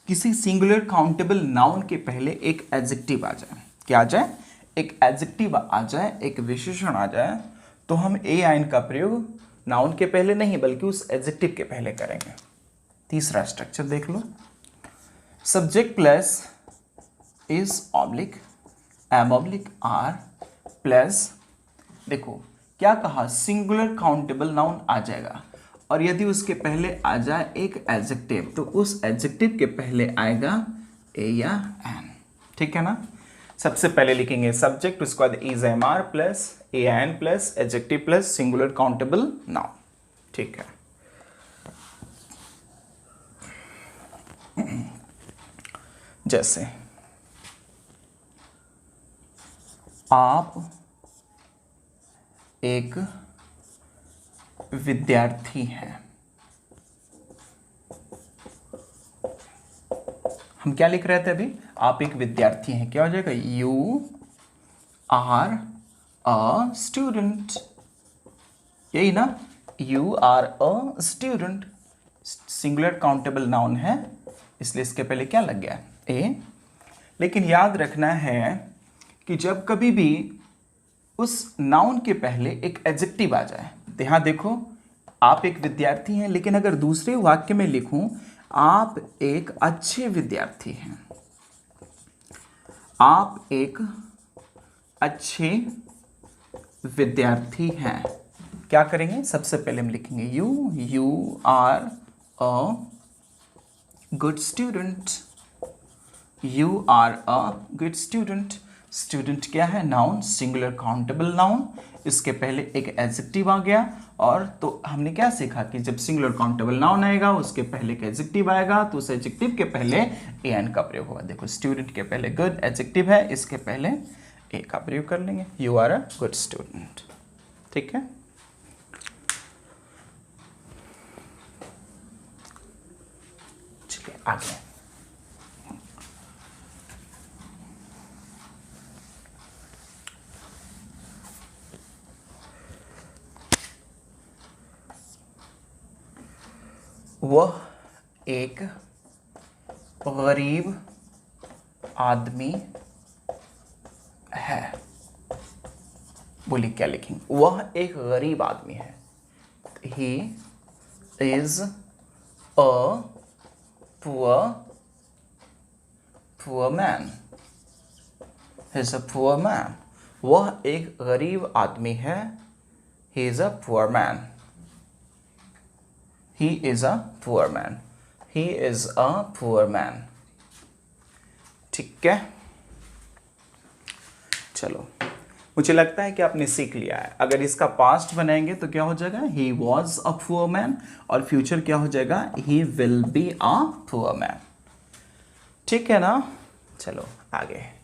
S1: किसी सिंगुलर काउंटेबल नाउन के पहले एक एडजेक्टिव आ जाए, क्या आ जाए, एक एडजेक्टिव आ जाए, एक विशेषण आ जाए, तो हम ए आइन का प्रयोग नाउन के पहले नहीं बल्कि उस एडजेक्टिव के पहले करेंगे। तीसरा स्ट्रक्चर देख लो, subject plus is oblique M oblique R plus, देखो क्या कहा, सिंगुलर काउंटेबल नाउन आ जाएगा और यदि उसके पहले आ जाए एक एडजेक्टिव तो उस एडजेक्टिव के पहले आएगा ए या एन, ठीक है ना। सबसे पहले लिखेंगे सब्जेक्ट, उसके बाद is M R plus a an plus adjective plus singular countable noun, ठीक है। जैसे आप एक विद्यार्थी हैं, हम क्या लिख रहे थे अभी, आप एक विद्यार्थी हैं, क्या हो जाएगा, यू आर अ स्टूडेंट, यही ना, you are a student, singular countable noun है इसलिए इसके पहले क्या लग गया, ए। लेकिन याद रखना है कि जब कभी भी उस नाउन के पहले एक एडजेक्टिव आ जाए, तो यहां देखो आप एक विद्यार्थी हैं, लेकिन अगर दूसरे वाक्य में लिखूं आप एक अच्छे विद्यार्थी हैं, आप एक अच्छे विद्यार्थी हैं, क्या करेंगे, सबसे पहले हम लिखेंगे you are a good student, you are a good student. Student क्या है, नाउन, सिंगुलर काउंटेबल नाउन, इसके पहले एक एडजेक्टिव आ गया, और तो हमने क्या सीखा कि जब सिंगुलर काउंटेबल नाउन आएगा उसके पहले एक एडजेक्टिव आएगा तो उस एडजेक्टिव के पहले ए एन का प्रयोग होगा। देखो स्टूडेंट के पहले गुड एडजेक्टिव है, इसके पहले ए का प्रयोग कर लेंगे, you are a good student, ठीक है। चलिए आगे, वह एक गरीब आदमी है, बोलिए क्या लिखेंगे, वह एक गरीब आदमी है, he is a poor man, he is a poor man, वह एक गरीब आदमी है, he is a poor man, he is a poor man, he is a poor man, ठीक है। चलो मुझे लगता है कि आपने सीख लिया है। अगर इसका पास्ट बनाएंगे तो क्या हो जाएगा, he was a poor man, और फ्यूचर क्या हो जाएगा, he will be a poor man, ठीक है ना। चलो आगे,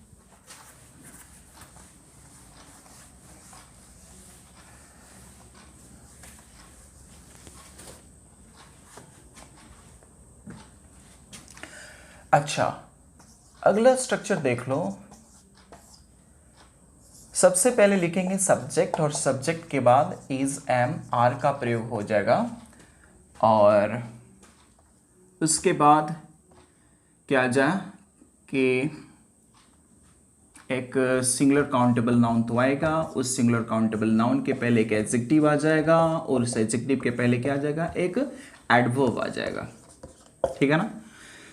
S1: अच्छा अगला स्ट्रक्चर देख लो, सबसे पहले लिखेंगे सब्जेक्ट और सब्जेक्ट के बाद इज एम आर का प्रयोग हो जाएगा, और उसके बाद क्या जाए कि एक सिंगुलर काउंटेबल नाउन तो आएगा, उस सिंगुलर काउंटेबल नाउन के पहले एक एडजेक्टिव आ जाएगा और उस एडजेक्टिव के पहले क्या आ जाएगा, एक एडवर्ब आ जाएगा, ठीक है ना।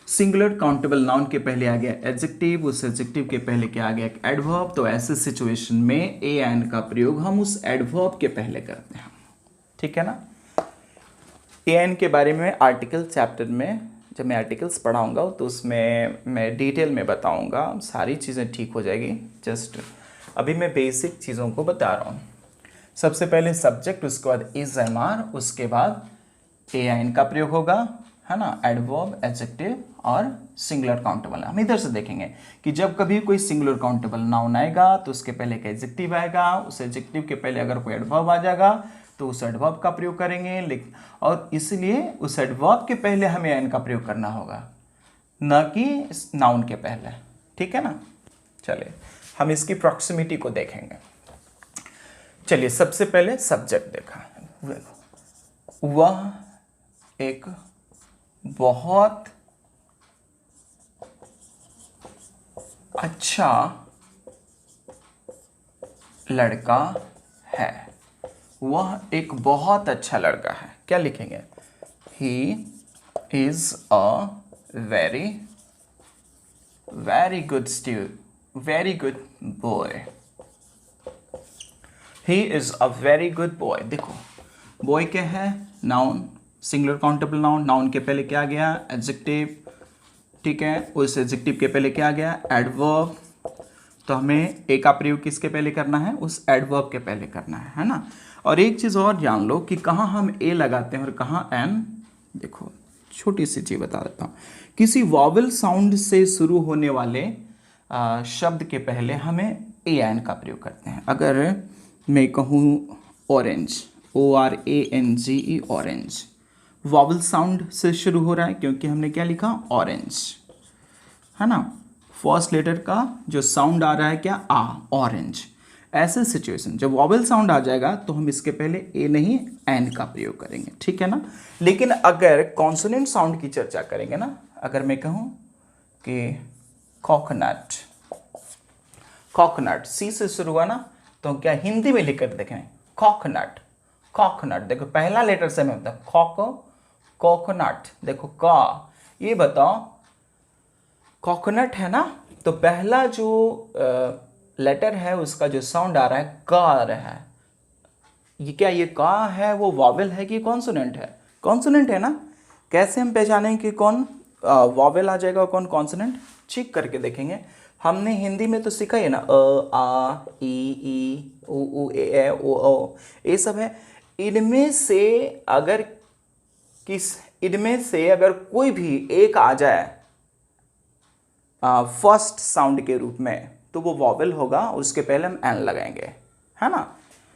S1: सिंगुलर काउंटेबल नाउन के पहले आ गया एडजेक्टिव, उस एडजेक्टिव के पहले क्या आ गया, एक एडवर्ब, तो ऐसे सिचुएशन में ए एन का प्रयोग हम उस एडवर्ब के पहले करते हैं, ठीक है ना। ए एन के बारे में आर्टिकल चैप्टर में जब मैं आर्टिकल्स पढ़ाऊंगा तो उसमें मैं डिटेल में बताऊंगा, सारी चीज़ें ठीक हो जाएगी, जस्ट अभी मैं बेसिक चीज़ों को बता रहा हूँ। सबसे पहले सब्जेक्ट, उसके बाद इज एम आर, उसके बाद ए एन का प्रयोग होगा, है ना, एडवर्ब, एडजेक्टिव और सिंगुलर काउंटेबल। हम इधर से देखेंगे कि जब कभी कोई सिंगुलर काउंटेबल नाउन आएगा तो उसके पहले एक एडजेक्टिव आएगा, उस एडजेक्टिव के पहले अगर कोई एडवर्ब आ जाएगा तो उस एडवर्ब का प्रयोग करेंगे, लेकिन और इसलिए उस एडवर्ब के पहले हमें एन का प्रयोग करना होगा, न कि नाउन के पहले, ठीक है ना। चलिए हम इसकी प्रॉक्सिमिटी को देखेंगे। चलिए सबसे पहले सब्जेक्ट देखा, वह एक बहुत अच्छा लड़का है। वह एक बहुत अच्छा लड़का है। क्या लिखेंगे? He is a very good boy. He is a very good boy. देखो बॉय क्या है? Noun, singular countable noun. Noun के पहले क्या गया? एडजेक्टिव। ठीक है, उस एडजेक्टिव के पहले क्या गया? एडवर्ब। तो हमें ए का प्रयोग किसके पहले करना है? उस एडवर्ब के पहले करना है ना। और एक चीज़ और जान लो कि कहाँ हम ए लगाते हैं और कहाँ एन। देखो छोटी सी चीज़ बता देता हूँ। किसी वॉवल साउंड से शुरू होने वाले शब्द के पहले हमें ए एन का प्रयोग करते हैं। अगर मैं कहूँ orange, ORANGE, orange, vowel sound से शुरू हो रहा है क्योंकि हमने क्या लिखा? ऑरेंज, है ना। फर्स्ट लेटर का जो साउंड आ रहा है क्या? आ, ऑरेंज। ऐसे सिचुएशन जब वॉवल साउंड आ जाएगा तो हम इसके पहले ए नहीं एन का प्रयोग करेंगे, ठीक है ना। लेकिन अगर कॉन्सोनेंट साउंड की चर्चा करेंगे ना, अगर मैं कहूँ कि कोकोनट, कोकोनट सी से शुरू हुआ ना, तो क्या हिंदी में लिख कर देखें? Coconut, coconut. देखो पहला लेटर से मैं होता है कोकोनट। देखो का, ये बताओ कोकोनट है ना, तो पहला जो लेटर है उसका जो साउंड आ रहा है का आ रहा है। ये क्या, ये का है वो वॉवेल है कि कॉन्सोनेंट है? कॉन्सोनेंट है ना। कैसे हम पहचानेंगे कि कौन वॉवेल आ जाएगा और कौन कॉन्सोनेंट? चेक करके देखेंगे। हमने हिंदी में तो सीखा है ना, अ आ ई उ ए ओ ये सब है। इनमें से अगर कोई भी एक आ जाए फर्स्ट साउंड के रूप में तो वो वॉवेल होगा, उसके पहले हम एन लगाएंगे, है ना।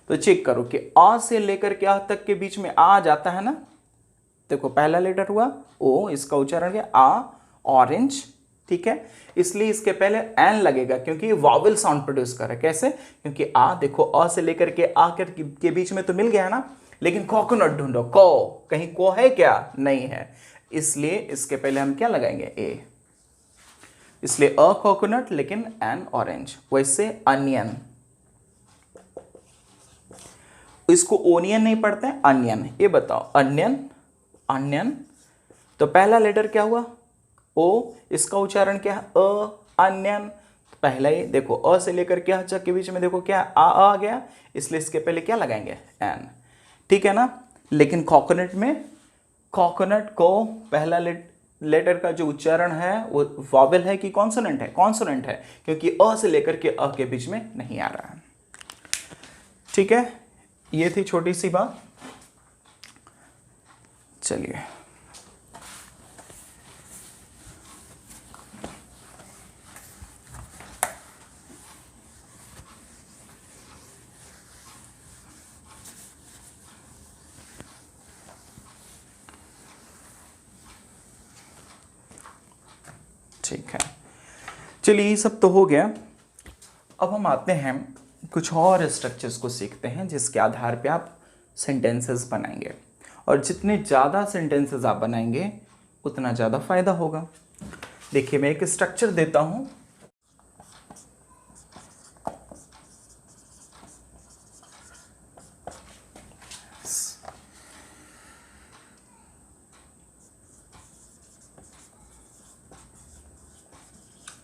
S1: तो चेक करो कि आ से लेकर के आ तक के बीच में आ जाता है ना। देखो पहला लेटर हुआ ओ, इसका उच्चारण क्या? आ, ऑरेंज, ठीक है। इसलिए इसके पहले एन लगेगा क्योंकि ये वॉवेल साउंड प्रोड्यूस कर रहा है। कैसे? क्योंकि आ, देखो अ से लेकर के आ के बीच में तो मिल गया ना, लेकिन कोकोनट ढूंढो, को, कहीं को है क्या? नहीं है, इसलिए इसके पहले हम क्या लगाएंगे? ए। इसलिए अ कोकोनट लेकिन एन ऑरेंज। वैसे अनियन, इसको ओनियन नहीं पढ़ते हैं, अनियन। ये बताओ अनियन, अनियन, तो पहला लेटर क्या हुआ? ओ, इसका उच्चारण क्या है? अ, अनियन। पहला ही देखो अ से लेकर के ह के बीच में देखो क्या आ गया, इसलिए इसके पहले क्या लगाएंगे? एन, ठीक है ना। लेकिन कोकोनट में, कोकोनट को पहला लेटर का जो उच्चारण है वो वॉवेल है कि कॉन्सोनेंट है? कॉन्सोनेंट है, क्योंकि अ से लेकर के अ के बीच में नहीं आ रहा है, ठीक है। ये थी छोटी सी बात। चलिए ठीक है, चलिए ये सब तो हो गया। अब हम आते हैं कुछ और स्ट्रक्चर्स को सीखते हैं जिसके आधार पे आप सेंटेंसेस बनाएंगे, और जितने ज़्यादा सेंटेंसेस आप बनाएंगे उतना ज़्यादा फायदा होगा। देखिए मैं एक स्ट्रक्चर देता हूं,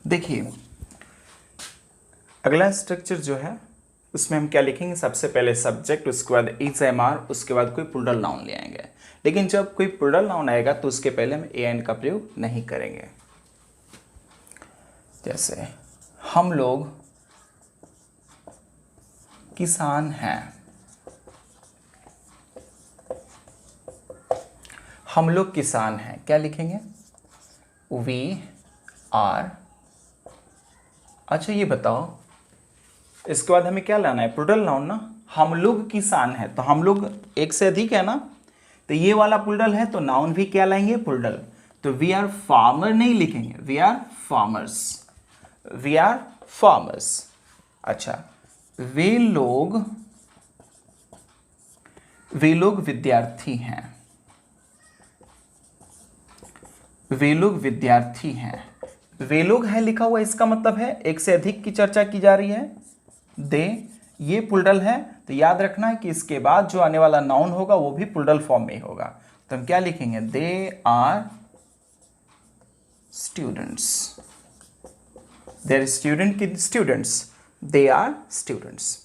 S1: देखिए अगला स्ट्रक्चर जो है उसमें हम क्या लिखेंगे? सबसे पहले सब्जेक्ट, उसके बाद इज एम आर, उसके बाद कोई प्लूरल नाउन ले आएंगे। लेकिन जब कोई प्लूरल नाउन आएगा तो उसके पहले हम ए एन का प्रयोग नहीं करेंगे। जैसे हम लोग किसान हैं, हम लोग किसान हैं, क्या लिखेंगे? We are. अच्छा ये बताओ इसके बाद हमें क्या लाना है? प्लूरल नाउन ना। हम लोग किसान है, तो हम लोग एक से अधिक है ना, तो ये वाला प्लूरल है तो नाउन भी क्या लाएंगे? प्लूरल। तो वी आर फार्मर नहीं लिखेंगे, we are farmers, we are farmers. अच्छा वे लोग वे लोग विद्यार्थी हैं, वे लोग विद्यार्थी हैं। वे लोग हैं लिखा हुआ, इसका मतलब है एक से अधिक की चर्चा की जा रही है। दे, ये प्लूरल है, तो याद रखना है कि इसके बाद जो आने वाला नाउन होगा वो भी प्लूरल फॉर्म में ही होगा। तो हम क्या लिखेंगे, they are students. They're student की स्टूडेंट्स, दे आर स्टूडेंट्स।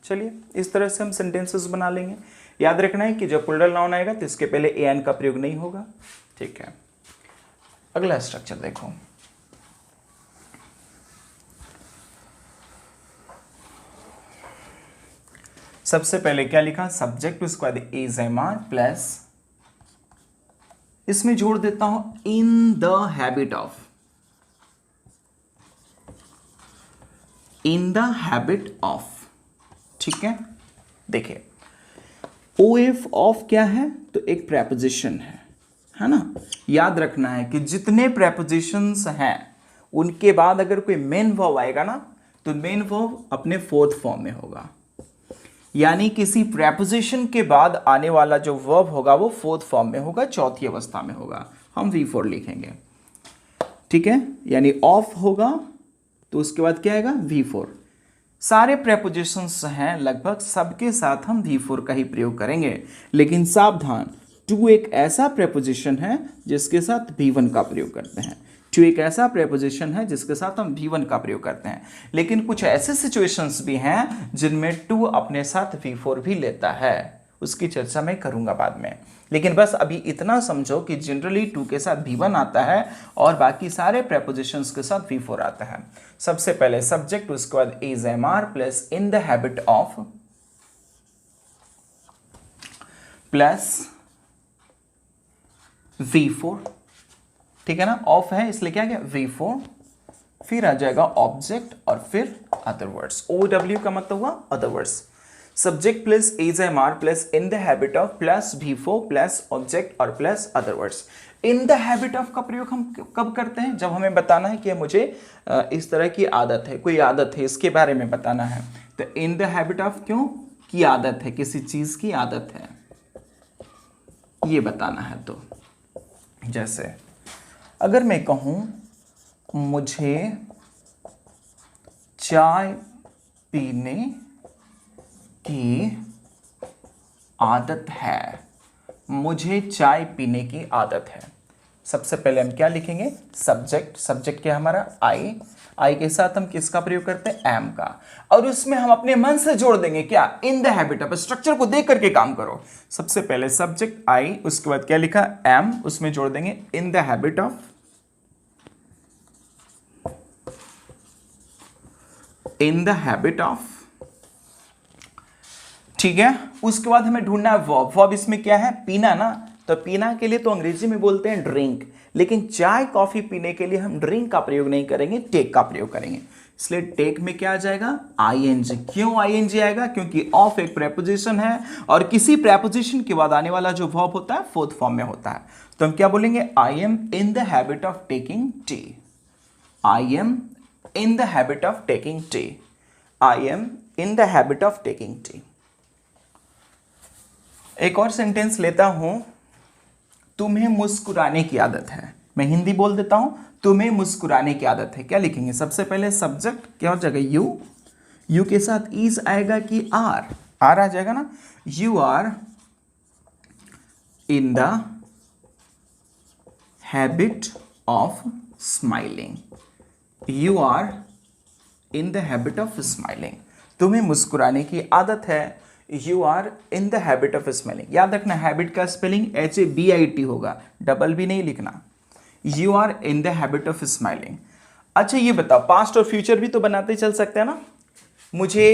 S1: चलिए इस तरह से हम सेंटेंसेस बना लेंगे। याद रखना है कि जब प्लूरल नाउन आएगा तो इसके पहले ए एन का प्रयोग नहीं होगा। ठीक है, अगला स्ट्रक्चर देखो। सबसे पहले क्या लिखा, सब्जेक्ट, उसके बाद इज एम आर प्लस, इसमें जोड़ देता हूं इन the habit of, in the habit of. ठीक है, देखिए ओ एफ ऑफ क्या है, तो एक प्रेपोजिशन है ना। याद रखना है कि जितने प्रेपोजिशंस हैं उनके बाद अगर कोई मेन वर्ब आएगा ना, तो मेन वर्ब अपने फोर्थ फॉर्म में होगा। यानी किसी प्रेपोजिशन के बाद आने वाला जो वर्ब होगा वो फोर्थ फॉर्म में होगा, चौथी अवस्था में होगा। हम V4 लिखेंगे। ठीक है, यानी ऑफ होगा तो उसके बाद क्या आएगा, V4। सारे प्रेपोजिशंस हैं लगभग सबके साथ हम V4 का ही प्रयोग करेंगे, लेकिन सावधान, टू एक ऐसा प्रेपोजिशन है जिसके साथ V1 का प्रयोग करते हैं। टू एक ऐसा प्रेपोजिशन है जिसके साथ हम V1 का प्रयोग करते हैं, लेकिन कुछ ऐसे सिचुएशंस भी हैं जिनमें टू अपने साथ V4 भी लेता है, उसकी चर्चा मैं करूंगा बाद में। लेकिन बस अभी इतना समझो कि जनरली टू के साथ V1 आता है और बाकी सारे प्रेपोजिशंस के साथ V4 आता है। सबसे पहले सब्जेक्ट, उसके बाद is M R plus in the habit of plus V4। ठीक है ना, ऑफ है इसलिए क्या गया, V4, फिर आ जाएगा ऑब्जेक्ट और फिर अदर वर्ड्स। OW का मतलब हुआ other words. Subject plus is M R plus in the habit of plus V4 plus object और plus other words. In the habit of का प्रयोग हम कब करते हैं, जब हमें बताना है कि मुझे इस तरह की आदत है, कोई आदत है, इसके बारे में बताना है। तो इन द हैबिट ऑफ क्यों, की आदत है, किसी चीज की आदत है, ये बताना है। तो जैसे अगर मैं कहूं मुझे चाय पीने की आदत है, मुझे चाय पीने की आदत है। सबसे पहले हम क्या लिखेंगे, सब्जेक्ट, सब्जेक्ट क्या है हमारा आई, आई के साथ हम किसका प्रयोग करते हैं, एम का, और उसमें हम अपने मन से जोड़ देंगे क्या, इन द हैबिट ऑफ। स्ट्रक्चर को देख करके काम करो। सबसे पहले सब्जेक्ट आई, उसके बाद क्या लिखा, एम, उसमें जोड़ देंगे in the habit of, in the habit of. ठीक है, उसके बाद हमें ढूंढना है वर्ब। वर्ब इसमें क्या है, पीना ना, तो पीना के लिए तो अंग्रेजी में बोलते हैं ड्रिंक, लेकिन चाय कॉफी पीने के लिए हम ड्रिंक का प्रयोग नहीं करेंगे, टेक का प्रयोग करेंगे। इसलिए टेक में क्या आ जाएगा, आईएनजी। क्यों आईएनजी आएगा, क्योंकि ऑफ एक प्रेपोजिशन है और किसी प्रेपोजिशन के बाद आने वाला जो वर्ब होता है फोर्थ फॉर्म में होता है। तो हम क्या बोलेंगे, आई am in the habit of taking tea, I am in the habit of taking tea, I am in the habit of taking tea। एक और सेंटेंस लेता हूं, तुम्हें मुस्कुराने की आदत है। मैं हिंदी बोल देता हूं, तुम्हें मुस्कुराने की आदत है। क्या लिखेंगे, सबसे पहले सब्जेक्ट क्या हो जाएगा, यू, यू के साथ इज आएगा कि आर, आर आ जाएगा ना। You are in the habit of smiling, You are in the habit of smiling। तुम्हें मुस्कुराने की आदत है। You are in the habit of smiling। याद रखना, हैबिट का स्पेलिंग HABIT होगा, डबल भी नहीं लिखना। You are in the habit of smiling। अच्छा ये बताओ, पास्ट और फ्यूचर भी तो बनाते चल सकते हैं ना। मुझे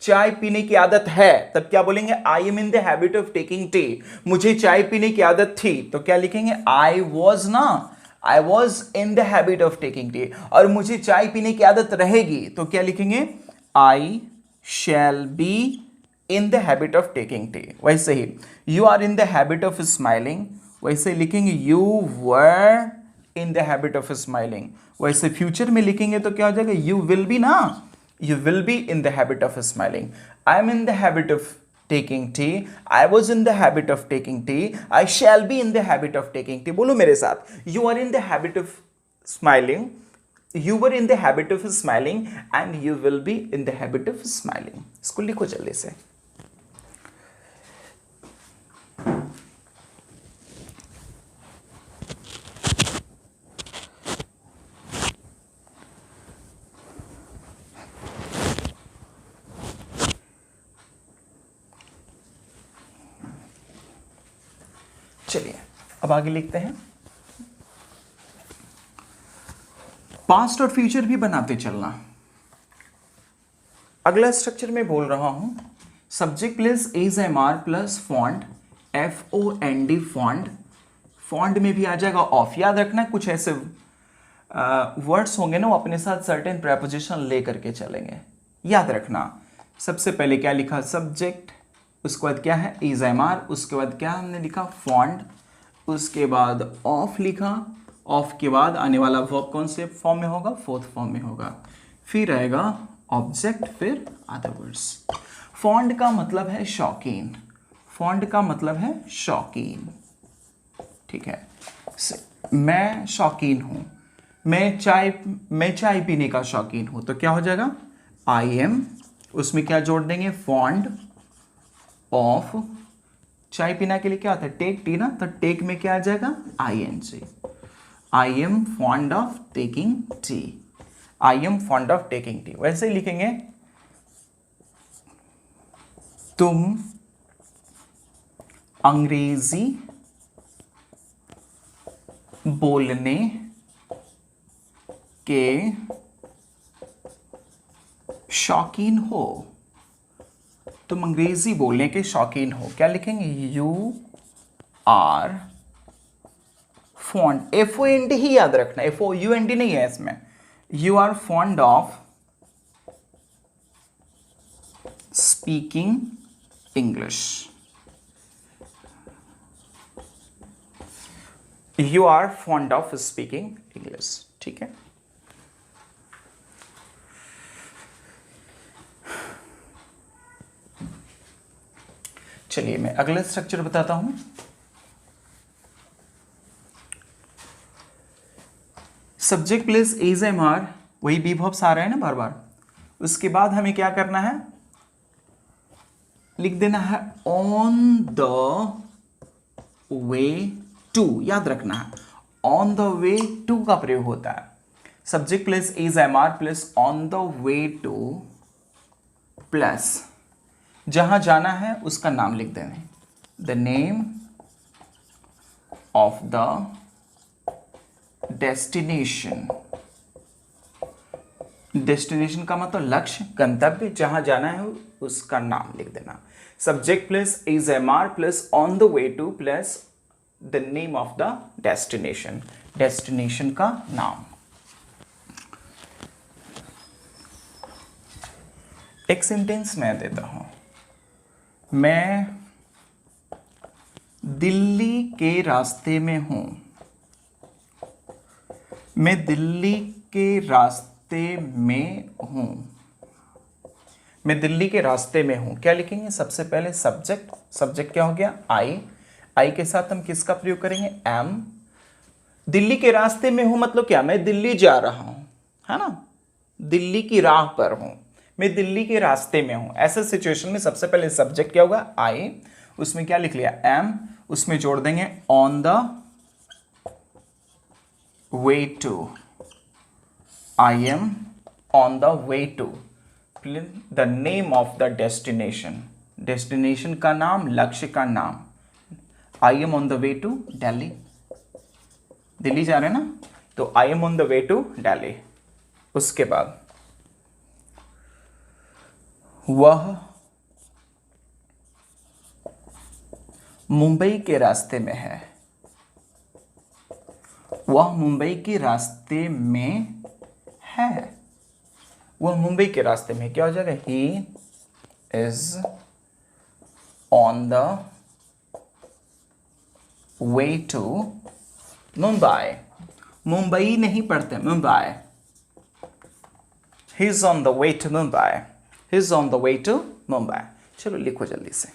S1: चाय पीने की आदत है, तब क्या बोलेंगे, आई am in the habit of taking T. मुझे चाय पीने की आदत थी, तो क्या लिखेंगे, आई वॉज ना, I was in the habit of taking tea। और मुझे चाय पीने की आदत रहेगी, तो क्या लिखेंगे, I shall be in the habit of taking tea। वैसे ही you are in the habit of smiling, वैसे लिखेंगे you were in the habit of smiling। वैसे फ्यूचर में लिखेंगे तो क्या हो जाएगा, you will be ना, you will be in the habit of smiling। I am in the habit of taking tea, I was in the habit of taking tea, I shall be in the habit of taking tea. बोलो मेरे साथ, you are in the habit of smiling, you were in the habit of smiling and you will be in the habit of smiling। इसको लिखो जल्दी से। चलिए अब आगे लिखते हैं। पास्ट और फ्यूचर भी बनाते चलना। अगला स्ट्रक्चर में बोल रहा हूं, subject plus is M R plus fond, FOND fond. Fond में भी आ जाएगा ऑफ। याद रखना कुछ ऐसे वर्ड्स होंगे ना, वो अपने साथ सर्टेन प्रेपोजिशन लेकर के चलेंगे। याद रखना, सबसे पहले क्या लिखा, सब्जेक्ट, उसके बाद क्या है इज एम आर, उसके बाद क्या हमने लिखा फॉन्ट, उसके बाद ऑफ लिखा, ऑफ के बाद आने वाला वर्ब कौन से फॉर्म में होगा, फोर्थ फॉर्म में होगा, फिर आएगा ऑब्जेक्ट, फिर अदर वर्ड्स। फॉन्ट का मतलब है शौकीन, फॉन्ट का मतलब है शौकीन, ठीक है। मैं शौकीन हूं, मैं चाय पीने का शौकीन हूं, तो क्या हो जाएगा आई एम, उसमें क्या जोड़ देंगे फॉन्ट ऑफ, चाय पीना के लिए क्या होता है टेक टी ना, तो टेक में क्या आ जाएगा ING। I am fond of taking tea, I am fond of taking T. वैसे ही लिखेंगे, तुम अंग्रेजी बोलने के शौकीन हो, तुम अंग्रेजी बोलने के शौकीन हो, क्या लिखेंगे यू आर फॉन्ड, FOND ही याद रखना, FOUND नहीं है इसमें, you are fond of speaking English, you are fond of speaking English, ठीक है। चलिए मैं अगला स्ट्रक्चर बताता हूं। Subject plus is M are, वही बी वर्ब्स आ रहे हैं ना बार बार। उसके बाद हमें क्या करना है, लिख देना है ऑन द वे टू। याद रखना है ऑन द वे टू का प्रयोग होता है। Subject plus is M R plus on the way to plus जहां जाना है उसका नाम लिख देना, the name of the destination. Destination का मतलब लक्ष्य, गंतव्य, जहां जाना है उसका नाम लिख देना। Subject plus is M R plus on the way to plus the name of the destination, destination का नाम। एक सेंटेंस मैं देता हूं, मैं दिल्ली के रास्ते में हूं, मैं दिल्ली के रास्ते में हूं, मैं दिल्ली के रास्ते में हूं। क्या लिखेंगे, सबसे पहले सब्जेक्ट, सब्जेक्ट क्या हो गया आई के साथ हम किसका प्रयोग करेंगे एम। दिल्ली के रास्ते में हूं मतलब क्या, मैं दिल्ली जा रहा हूं, है ना, दिल्ली की राह पर हूं, मैं दिल्ली के रास्ते में हूं। ऐसे सिचुएशन में सबसे पहले सब्जेक्ट क्या होगा आई, उसमें क्या लिख लिया एम, उसमें जोड़ देंगे on the way to, I am on the way to, the name of the destination, destination का नाम, लक्ष्य का नाम। I am on the way to Delhi, Delhi जा रहे हैं ना, तो I am on the way to Delhi. उसके बाद वह मुंबई के रास्ते में है, वह मुंबई के रास्ते में है, वह मुंबई के रास्ते में, क्या हो जाएगा he is on the way to Mumbai, Mumbai नहीं पढ़ते Mumbai, he is on the way to Mumbai, he is on the way to Mumbai. चलो लिखो जल्दी से।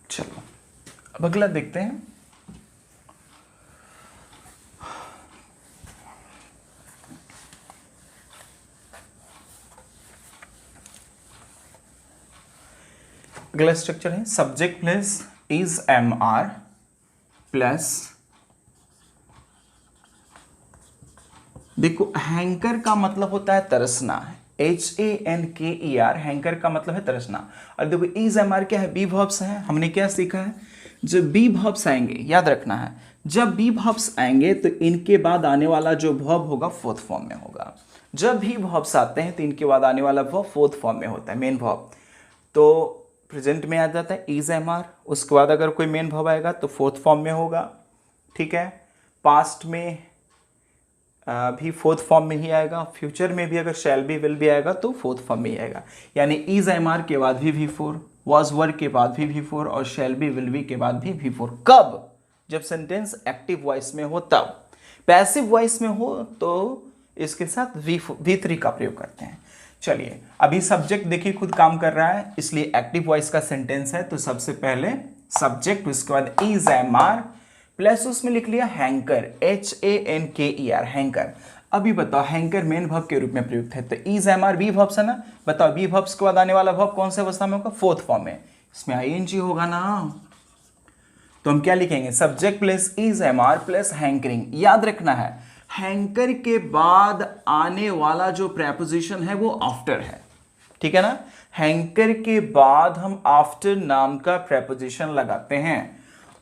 S1: चलो अब अगला देखते हैं। अगला स्ट्रक्चर है subject plus is M R plus, देखो हैंकर का मतलब होता है तरसना, HANKER, हैंकर का मतलब है तरसना। और देखो इज एम आर क्या है, बी वर्ब्स है। हमने क्या सीखा है, जब बी वर्ब्स आएंगे, याद रखना है, जब बी वर्ब्स आएंगे तो इनके बाद आने वाला जो वर्ब होगा फोर्थ फॉर्म में होगा। जब भी वर्ब्स आते हैं तो इनके बाद आने वाला वर्ब फोर्थ फॉर्म में होता है, मेन वर्ब। तो प्रेजेंट में आ जाता है इज एम आर, उसके बाद अगर कोई मेन वर्ब आएगा तो फोर्थ फॉर्म में होगा, ठीक है। पास्ट में भी फोर्थ फॉर्म में ही आएगा, फ्यूचर में भी अगर शैल बी विल भी आएगा तो फोर्थ फॉर्म में ही आएगा। यानी इज एम आर के बाद भी V4, वॉज वर्क के बाद भी V4 और शैल बी विल बी के बाद भी V4। कब, जब सेंटेंस एक्टिव वॉइस में हो तब। पैसिव वॉइस में हो तो इसके साथ V3 का प्रयोग करते हैं। चलिए अभी सब्जेक्ट देखिए खुद काम कर रहा है, इसलिए एक्टिव वॉइस का सेंटेंस है तो सबसे पहले सब्जेक्ट, उसके बाद इज एम आर प्लस उसमें लिख लिया हैंकर, HANKER, हैंकर। अभी बताओ हैंकर मेन वर्ब के रूप में प्रयुक्त है, तो is M are be verbs है ना। बताओ बी वर्ब्स के बाद आने वाला वर्ब कौन से अवस्था में होगा, फोर्थ फॉर्म में, इसमें ING होगा ना। तो हम क्या लिखेंगे, subject plus is M R plus hankering. याद रखना है हैंकर के बाद आने वाला जो प्रेपोजिशन है वो आफ्टर है, ठीक है ना। हैंकर के बाद हम आफ्टर नाम का प्रेपोजिशन लगाते हैं।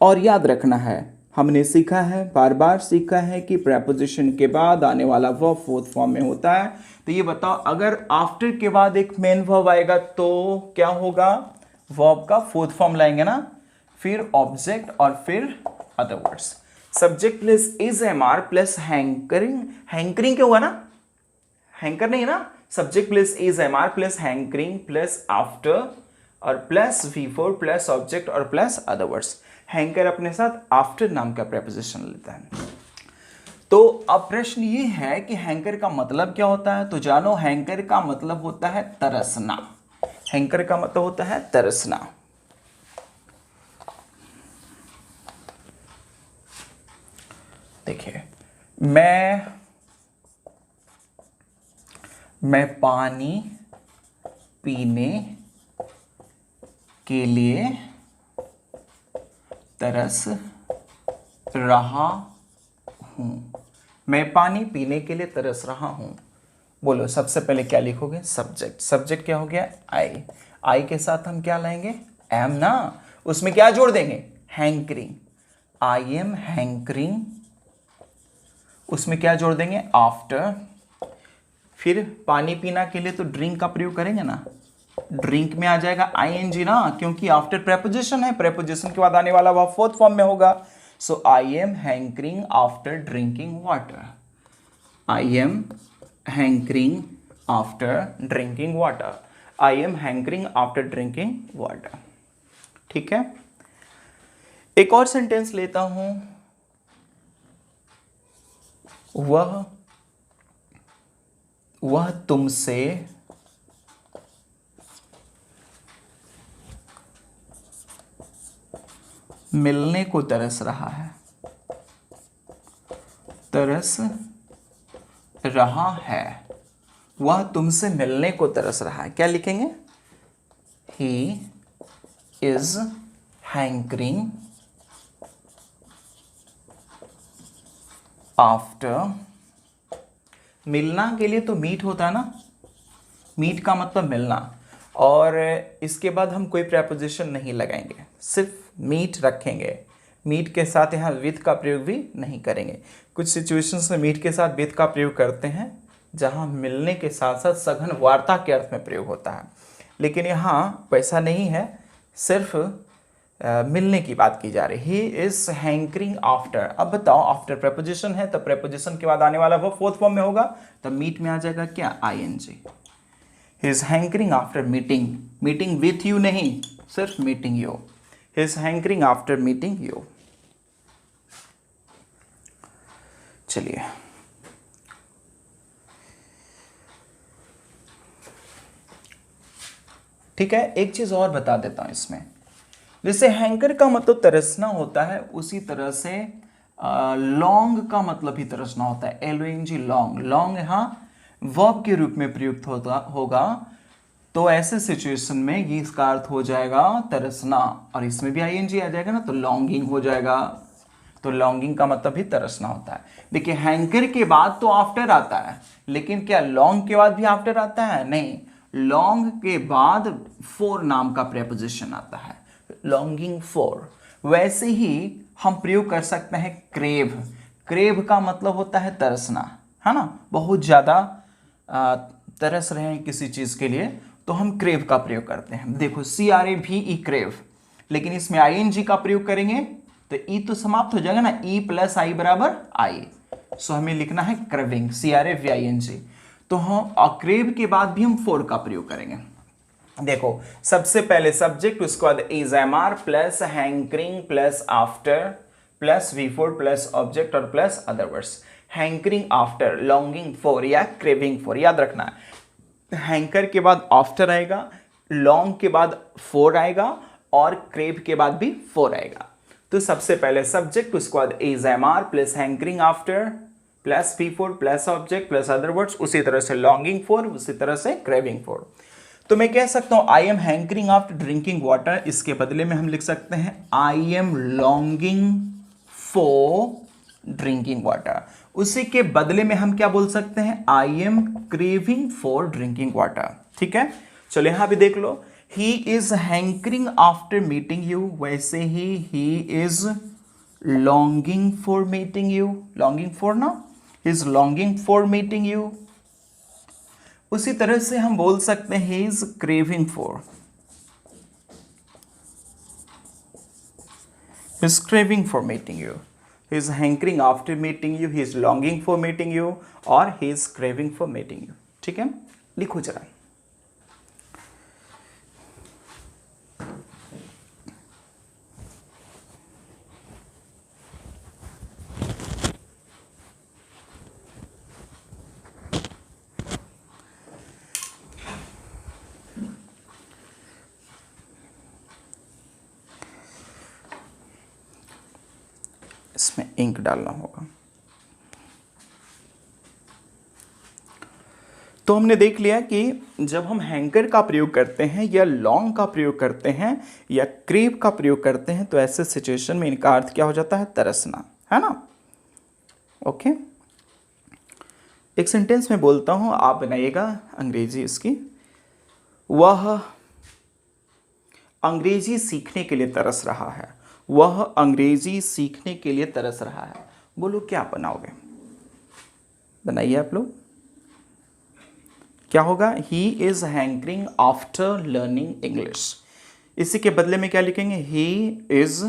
S1: और याद रखना है, हमने सीखा है, बार बार सीखा है कि प्रेपोजिशन के बाद आने वाला वर्ब फोर्थ फॉर्म में होता है। तो ये बताओ अगर आफ्टर के बाद एक मेन वर्ब आएगा तो क्या होगा, वर्ब का फोर्थ फॉर्म लाएंगे ना, फिर ऑब्जेक्ट और फिर other words. Subject plus is M R plus hankering, hankering क्या हुआ ना, हैंकर नहीं ना, subject plus is M R plus hankering plus after और प्लस V4 प्लस ऑब्जेक्ट और प्लस अदर वर्ड्स। हैंकर अपने साथ आफ्टर नाम का प्रेपोजिशन लेता है। तो अब प्रश्न ये है कि हैंकर का मतलब क्या होता है, तो जानो हैंकर का मतलब होता है तरसना। हैंकर का मतलब होता है तरसना। देखिए मैं पानी पीने के लिए तरस रहा हूं। मैं पानी पीने के लिए तरस रहा हूं। बोलो सबसे पहले क्या लिखोगे, सब्जेक्ट। सब्जेक्ट क्या हो गया, आई के साथ हम क्या लाएंगे, एम ना, उसमें क्या जोड़ देंगे, हैंकरिंग, आई एम हैंकरिंग, उसमें क्या जोड़ देंगे, आफ्टर। फिर पानी पीना के लिए तो ड्रिंक का प्रयोग करेंगे ना, ड्रिंक में आ जाएगा ING ना, क्योंकि आफ्टर प्रेपोजिशन है, प्रेपोजिशन के बाद आने वाला वह फोर्थ फॉर्म में होगा। So I am hankering after drinking water, I am hankering after drinking water, I am hankering after drinking water. ठीक है, एक और सेंटेंस लेता हूं, वह तुमसे मिलने को तरस रहा है, तरस रहा है, वह तुमसे मिलने को तरस रहा है। क्या लिखेंगे, ही इज हैंकरिंग आफ्टर, मिलना के लिए तो मीट होता है ना, मीट का मतलब मिलना, और इसके बाद हम कोई प्रेपोजिशन नहीं लगाएंगे, सिर्फ मीट रखेंगे। मीट के साथ यहाँ विथ का प्रयोग भी नहीं करेंगे। कुछ सिचुएशंस में मीट के साथ विथ का प्रयोग करते हैं जहाँ मिलने के साथ साथ सघन वार्ता के अर्थ में प्रयोग होता है, लेकिन यहाँ वैसा नहीं है, सिर्फ मिलने की बात की जा रही है। ही इज हैंकरिंग आफ्टर। अब बताओ, आफ्टर प्रेपोजिशन है तो प्रेपोजिशन के बाद आने वाला वो फोर्थ फॉर्म में होगा, तो मीट में आ जाएगा क्या, ing। He is hankering after meeting, meeting with you नहीं, सिर्फ meeting you. He is hankering after meeting you. चलिए, ठीक है, एक चीज और बता देता हूं इसमें। जैसे हैंकर का मतलब तरसना होता है, उसी तरह से लॉन्ग का मतलब भी तरसना होता है, LONG, लॉन्ग। लॉन्ग यहाँ वर्ब के रूप में प्रयुक्त होगा, तो ऐसे सिचुएशन में ये इसका अर्थ हो जाएगा तरसना, और इसमें भी ING आ जाएगा ना, तो लॉन्गिंग हो जाएगा। तो लॉन्गिंग का मतलब भी तरसना होता है। देखिए, हैंकर के बाद तो आफ्टर आता है, लेकिन क्या लॉन्ग के बाद भी आफ्टर आता है? नहीं, लॉन्ग के बाद फॉर नाम का प्रेपोजिशन आता है, लॉन्गिंग फॉर। वैसे ही हम प्रयोग कर सकते हैं क्रेव। क्रेव का मतलब होता है तरसना, है ना, बहुत ज़्यादा तरस रहे हैं किसी चीज़ के लिए, तो हम क्रेव का प्रयोग करते हैं। देखो, CRAVE, क्रेव, लेकिन इसमें ING का प्रयोग करेंगे तो ई तो समाप्त हो जाएगा ना, E + I = I, सो हमें लिखना है क्रेविंग, CRAVING। तो हम क्रेव के बाद भी हम फॉर का प्रयोग करेंगे। देखो, सबसे पहले सब्जेक्ट, उसके बाद is MR plus hankering plus after plus V4 plus object और plus other words. Hankering after, longing for या क्रेविंग फॉर, याद रखना है। हैंकर के बाद आफ्टर आएगा, लॉन्ग के बाद फॉर आएगा, और क्रेव के बाद भी फॉर आएगा। तो सबसे पहले सब्जेक्ट, उसके बाद is MR plus hankering after plus V4 plus object plus other words, उसी तरह से लॉन्गिंग फॉर, उसी तरह से क्रेविंग फॉर। तो मैं कह सकता हूं I am hankering after drinking water, इसके बदले में हम लिख सकते हैं I am longing for drinking water. उसी के बदले में हम क्या बोल सकते हैं, I am craving for drinking water. ठीक है, चलो यहां भी देख लो, he is hankering after meeting you, वैसे ही is longing for meeting you, longing for ना, he is longing for meeting you. उसी तरह से हम बोल सकते हैं he is craving for, he is craving for meeting you, he is hankering after meeting you, he is longing for meeting you, और he is craving for meeting you। ठीक है, लिखो जरा। इसमें इंक डालना होगा। तो हमने देख लिया कि जब हम हैंकर का प्रयोग करते हैं या लॉन्ग का प्रयोग करते हैं या क्रेव का प्रयोग करते हैं, तो ऐसे सिचुएशन में इनका अर्थ क्या हो जाता है, तरसना, है ना। ओके, एक सेंटेंस में बोलता हूं, आप बनाइएगा अंग्रेजी इसकी। वह अंग्रेजी सीखने के लिए तरस रहा है, वह अंग्रेजी सीखने के लिए तरस रहा है। बोलो क्या बनाओगे, बनाइए आप लोग। क्या होगा, ही is hankering after learning English. इसी के बदले में क्या लिखेंगे, ही is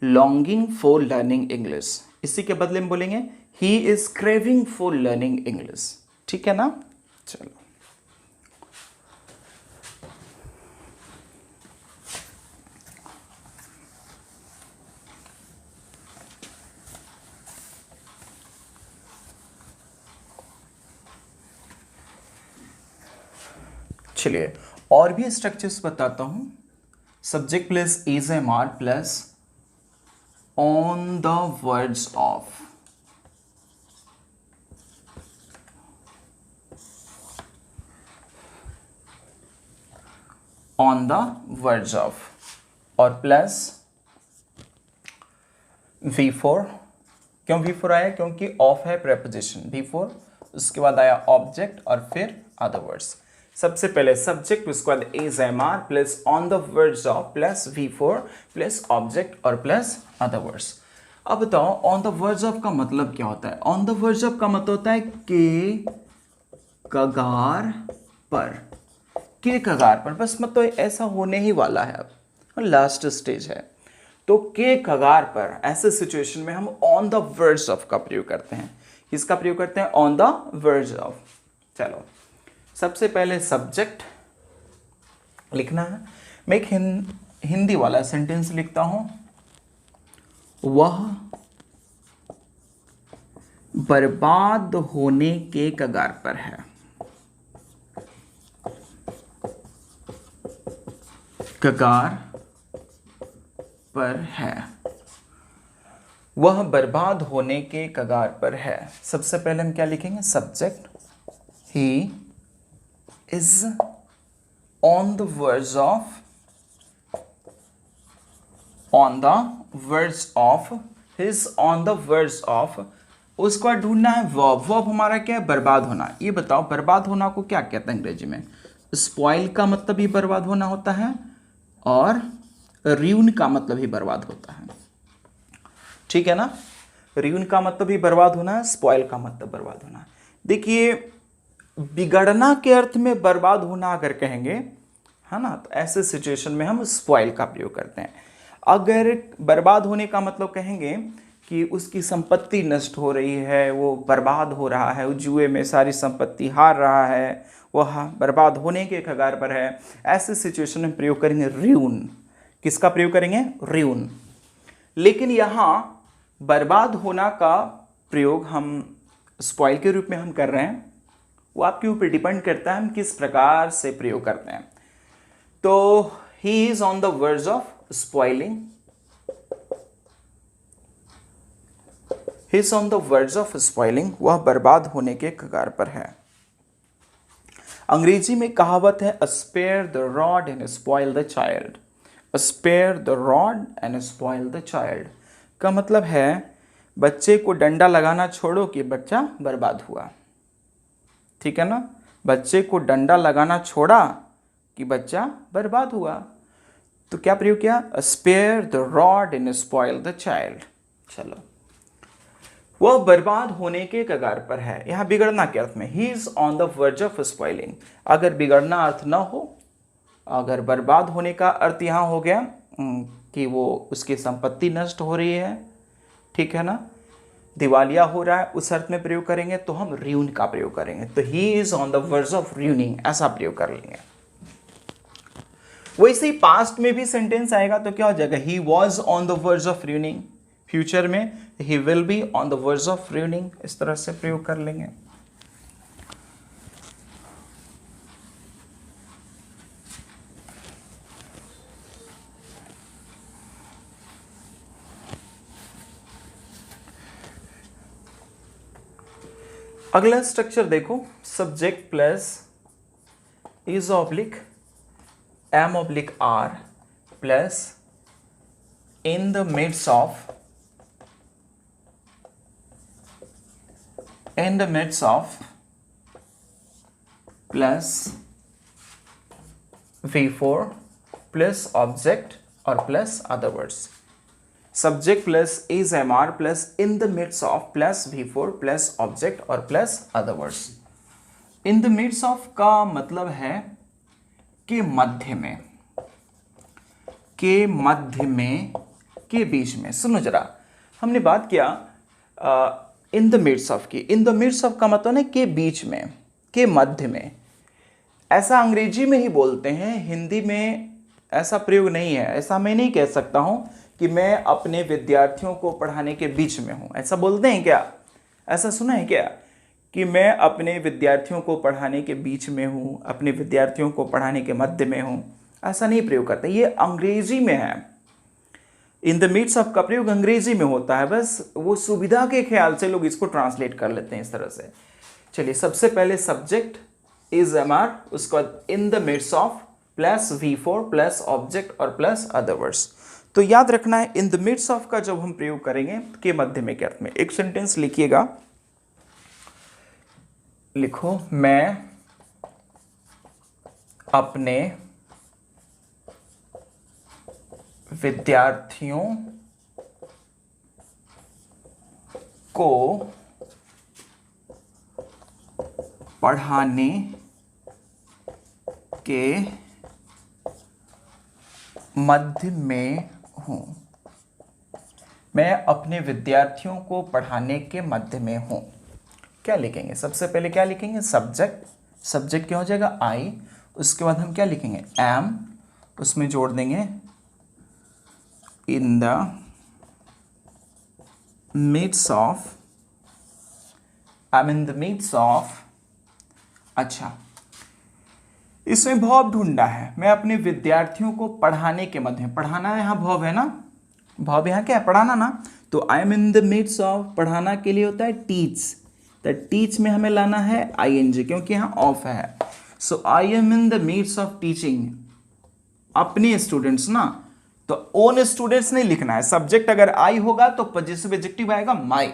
S1: longing for learning English. इसी के बदले में बोलेंगे he is craving for learning English. ठीक है ना, चलो। चलिए और भी स्ट्रक्चर्स बताता हूं। Subject plus is MR plus on the words of, on the words of, और प्लस V4। क्यों V4 आया, क्योंकि ऑफ है प्रेपोजिशन V4, उसके बाद आया ऑब्जेक्ट और फिर अदर वर्ड्स। सबसे पहले सब्जेक्ट, उसके बाद is MR plus on the words of plus V4 plus object और प्लस अदर वर्ड्स। अब बताओ ऑन द वर्ड्स ऑफ का मतलब क्या होता है। ऑन द वर्ड्स ऑफ का मतलब होता है के कगार पर, के कगार पर, बस मतलब ऐसा होने ही वाला है अब, लास्ट स्टेज है। तो के कगार पर, ऐसे सिचुएशन में हम ऑन द वर्ज ऑफ का प्रयोग करते हैं। किसका प्रयोग करते हैं? On the verge of. चलो, सबसे पहले सब्जेक्ट लिखना है। मैं एक हिंदी वाला सेंटेंस लिखता हूं। वह बर्बाद होने के कगार पर है। कगार पर है। वह बर्बाद होने के कगार पर है। सबसे पहले हम क्या लिखेंगे? Subject. He is on the verge of, on the verge of, his on the verge of. उसको ढूंढना है वर्ब। वर्ब हमारा क्या है? बर्बाद होना। ये बताओ बर्बाद होना को क्या कहते हैं अंग्रेजी में? स्पॉइल का मतलब ही बर्बाद होना होता है और र्यून का मतलब ही बर्बाद होता है। ठीक है ना? र्यून का मतलब ही बर्बाद होना है, स्पॉइल का मतलब बर्बाद होना है। देखिए, बिगड़ना के अर्थ में बर्बाद होना अगर कहेंगे, है ना, तो ऐसे सिचुएशन में हम स्पॉइल का प्रयोग करते हैं। अगर बर्बाद होने का मतलब कहेंगे कि उसकी संपत्ति नष्ट हो रही है, वो बर्बाद हो रहा है, वो जुए में सारी संपत्ति हार रहा है, वह बर्बाद होने के कगार पर है, ऐसे सिचुएशन में प्रयोग करेंगे र्यून। किसका प्रयोग करेंगे? र्यून। लेकिन यहाँ बर्बाद होना का प्रयोग हम स्पॉइल के रूप में हम कर रहे हैं। वो आपके ऊपर डिपेंड करता है हम किस प्रकार से प्रयोग करते हैं। तो he is on the verge of spoiling, he is on the verge of spoiling. वह बर्बाद होने के कगार पर है। अंग्रेजी में कहावत है, spare the rod and spoil the child. Spare the rod and spoil the child का मतलब है बच्चे को डंडा लगाना छोड़ो कि बच्चा बर्बाद हुआ। ठीक है ना? बच्चे को डंडा लगाना छोड़ा कि बच्चा बर्बाद हुआ। तो क्या प्रयोग किया? Spare the rod and spoil the child. चलो, वह बर्बाद होने के कगार पर है। यहां बिगड़ना के अर्थ में, ही is on the verge of spoiling. अगर बिगड़ना अर्थ ना हो, अगर बर्बाद होने का अर्थ यहां हो गया कि वो उसकी संपत्ति नष्ट हो रही है, ठीक है ना, दिवालिया हो रहा है, उस अर्थ में प्रयोग करेंगे तो हम र्यून का प्रयोग करेंगे। तो he is on the verge of ruining, ऐसा प्रयोग कर लेंगे। वैसे ही पास्ट में भी सेंटेंस आएगा तो क्या हो जाएगा? He was on the verge of ruining. Future में he will be on the verge of ruining. इस तरह से प्रयोग कर लेंगे। अगला स्ट्रक्चर देखो, subject plus is oblique M oblique R plus in the midst of, in the midst of plus V4 plus object और plus other words. Subject plus is M R plus in the midst of plus V4 plus object और plus other words. In the midst of का मतलब है के मध्य में, के मध्य में, के बीच में। सुनो जरा, हमने बात किया इन द मिड्स ऑफ की। इन द मिड्स ऑफ का मतलब है के बीच में, के मध्य में। ऐसा अंग्रेजी में ही बोलते हैं, हिंदी में ऐसा प्रयोग नहीं है। ऐसा मैं नहीं कह सकता हूं कि मैं अपने विद्यार्थियों को पढ़ाने के बीच में हूं। ऐसा बोलते हैं क्या? ऐसा सुना है क्या कि मैं अपने विद्यार्थियों को पढ़ाने के बीच में हूं, अपने विद्यार्थियों को पढ़ाने के मध्य में हूं? ऐसा नहीं प्रयोग करते, ये अंग्रेजी में है। इन द मिड्स ऑफ का प्रयोग अंग्रेजी में होता है, बस वो सुविधा के ख्याल से लोग इसको ट्रांसलेट कर लेते हैं इस तरह से। चलिए, सबसे पहले सब्जेक्ट इज एम आर, उसके बाद in the midst of plus V4 plus object और प्लस अदर वर्ड्स। तो याद रखना है, इन द मिड्स ऑफ का जब हम प्रयोग करेंगे के मध्य में के अर्थ में। एक सेंटेंस लिखिएगा, लिखो, मैं अपने विद्यार्थियों को पढ़ाने के मध्य में हूं, मैं अपने विद्यार्थियों को पढ़ाने के मध्य में हूं। क्या लिखेंगे? सबसे पहले क्या लिखेंगे? सब्जेक्ट। सब्जेक्ट क्या हो जाएगा? आई। उसके बाद हम क्या लिखेंगे? एम। उसमें जोड़ देंगे in the midst of, I am in the midst of. अच्छा, इसमें भव ढूंढना है। मैं अपने विद्यार्थियों को पढ़ाने के मध्य में, पढ़ाना यहाँ भव है ना, भव यहाँ क्या है? पढ़ाना ना। तो I am in the midst of, पढ़ाना के लिए होता है टीच। तो टीच में हमें लाना है ing, क्योंकि यहाँ ऑफ है। So I am in the midst of teaching, अपने स्टूडेंट्स ना, तो ओन स्टूडेंट्स नहीं लिखना है। सब्जेक्ट अगर आई होगा तो पॉजिटिव एडजेक्टिव आएगा my.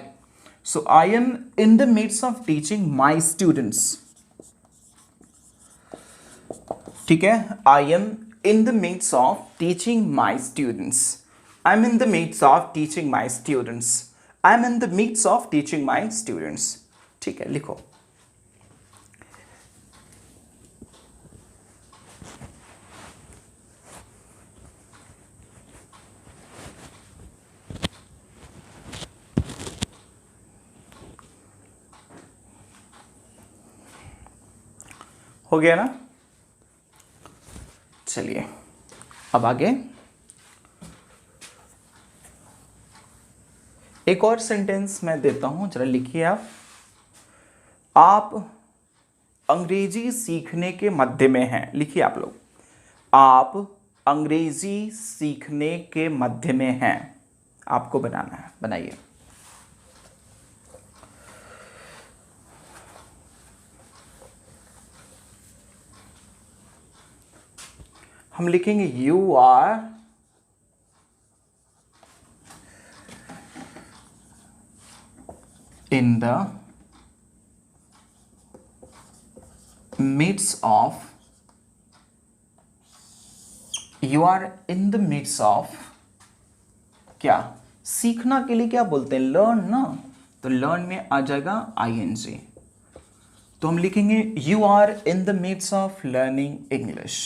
S1: So I am in the midst of teaching my students. ठीक है, I am in the midst of teaching my students. I am in the midst of teaching my students. I am in the midst of teaching my students. ठीक है, लिखो। हो गया ना? चलिए अब आगे एक और सेंटेंस मैं देता हूं, जरा लिखिए आप। आप अंग्रेजी सीखने के मध्य में हैं। लिखिए आप लोग, आप अंग्रेजी सीखने के मध्य में हैं। आपको बनाना है, बनाइए। हम लिखेंगे you are in the midst of, you are in the midst of क्या? सीखना के लिए क्या बोलते हैं? लर्न ना। तो लर्न में आ जाएगा ing। तो हम लिखेंगे you are in the midst of learning English.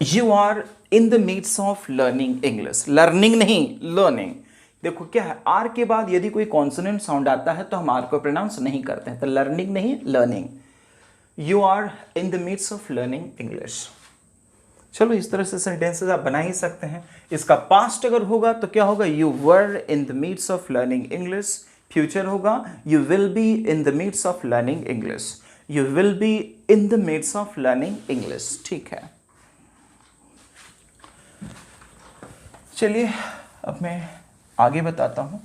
S1: You are in the midst of learning English. Learning नहीं, लर्निंग। देखो क्या है, आर के बाद यदि कोई कॉन्सोनेंट साउंड आता है तो हम आर को प्रोनाउंस नहीं करते हैं। तो लर्निंग नहीं, learning. You are in the midst of learning English. चलो इस तरह से सेंटेंसेस आप बना ही सकते हैं। इसका पास्ट अगर होगा तो क्या होगा? You were in the midst of learning English. Future होगा you will be in the midst of learning English. You will be in the midst of learning English. ठीक है, चलिए अब मैं आगे बताता हूं।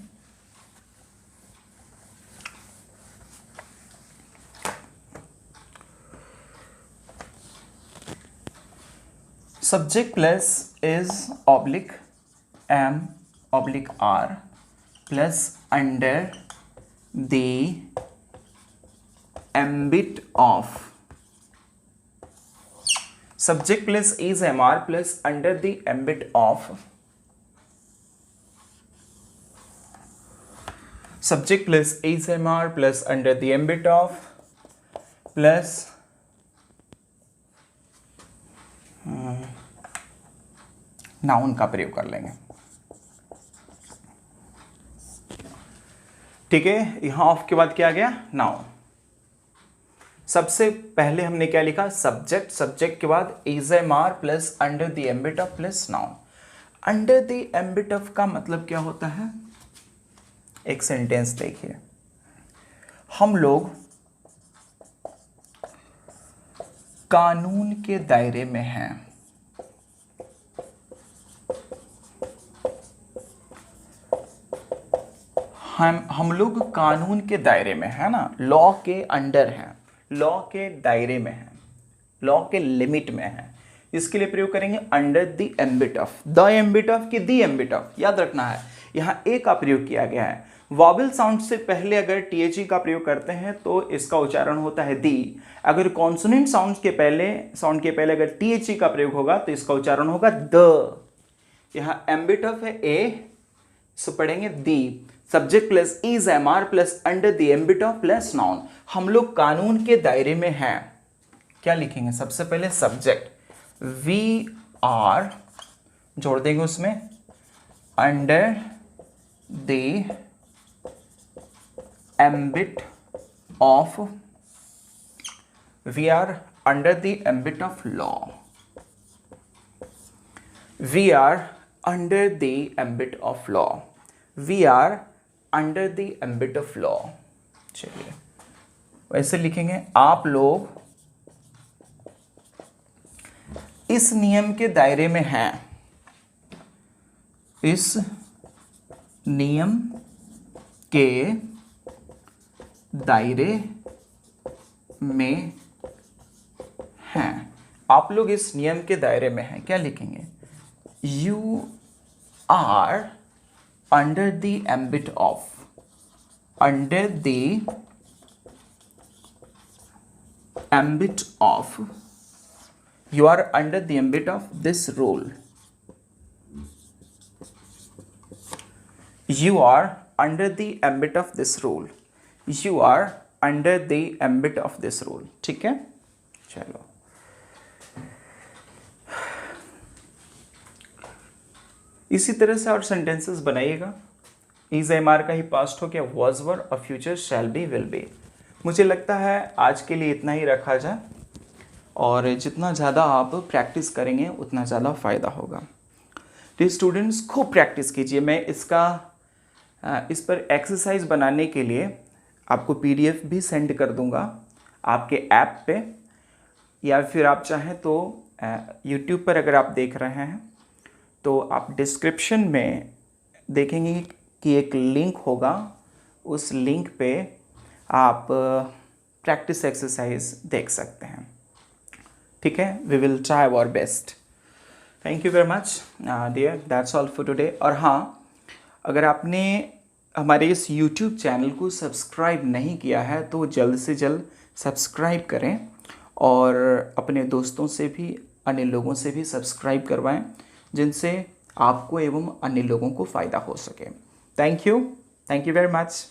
S1: Subject plus is oblique M oblique R plus under the ambit of. Subject plus is M R plus under the ambit of. Subject plus is MR plus under the ambit of plus noun का प्रयोग कर लेंगे। ठीक है, यहां ऑफ के बाद क्या आ गया? नाउन। सबसे पहले हमने क्या लिखा? सब्जेक्ट। सब्जेक्ट के बाद is MR plus under the ambit of plus noun. Under the ambit of का मतलब क्या होता है? एक सेंटेंस देखिए, हम लोग कानून के दायरे में हैं। हम लोग कानून के दायरे में है ना, लॉ के अंडर हैं, लॉ के दायरे में हैं, लॉ के लिमिट में हैं। इसके लिए प्रयोग करेंगे under the ambit of. The ambit of की द एम्बिट ऑफ, याद रखना है यहां ए का प्रयोग किया गया है। वॉवेल साउंड से पहले अगर टीएचई का प्रयोग करते हैं तो इसका उच्चारण होता है दी। अगर कॉन्सोनेंट साउंड के पहले अगर टीएचई का प्रयोग होगा तो इसका उच्चारण होगा द। यहाँ एम्बिट ऑफ है ए, सो पढ़ेंगे दी। Subject plus is M R plus under the ambit of plus noun. हम लोग कानून के दायरे में हैं। क्या लिखेंगे? सबसे पहले सब्जेक्ट, वी आर, जोड़ देंगे उसमें, under the ambit of, we are under the ambit of law, we are under the ambit of law, we are under the ambit of law. चलिए वैसे लिखेंगे, आप लोग इस नियम के दायरे में हैं, इस नियम के दायरे में हैं, आप लोग इस नियम के दायरे में हैं। क्या लिखेंगे? You are under the ambit of, under the ambit of, you are under the ambit of this rule, you are under the ambit of this rule, you are under the ambit of this rule। ठीक है, चलो इसी तरह से और सेंटेंसेस बनाइएगा। इज एम आर का ही पास्ट हो गया, वॉज वर, और future shall be, will B. मुझे लगता है आज के लिए इतना ही रखा जाए, और जितना ज़्यादा आप प्रैक्टिस करेंगे उतना ज़्यादा फ़ायदा होगा। तो स्टूडेंट्स खूब प्रैक्टिस कीजिए। मैं इस पर एक्सरसाइज बनाने के लिए आपको पीडीएफ भी सेंड कर दूंगा आपके ऐप पे, या फिर आप चाहें तो यूट्यूब पर अगर आप देख रहे हैं तो आप डिस्क्रिप्शन में देखेंगे कि एक लिंक होगा, उस लिंक पे आप प्रैक्टिस एक्सरसाइज देख सकते हैं। ठीक है, we will try our best. Thank you very much dear, that's all for today. और हाँ, अगर आपने हमारे इस यूट्यूब चैनल को सब्सक्राइब नहीं किया है तो जल्द से जल्द सब्सक्राइब करें, और अपने दोस्तों से भी, अन्य लोगों से भी सब्सक्राइब करवाएं, जिनसे आपको एवं अन्य लोगों को फ़ायदा हो सके। Thank you very much.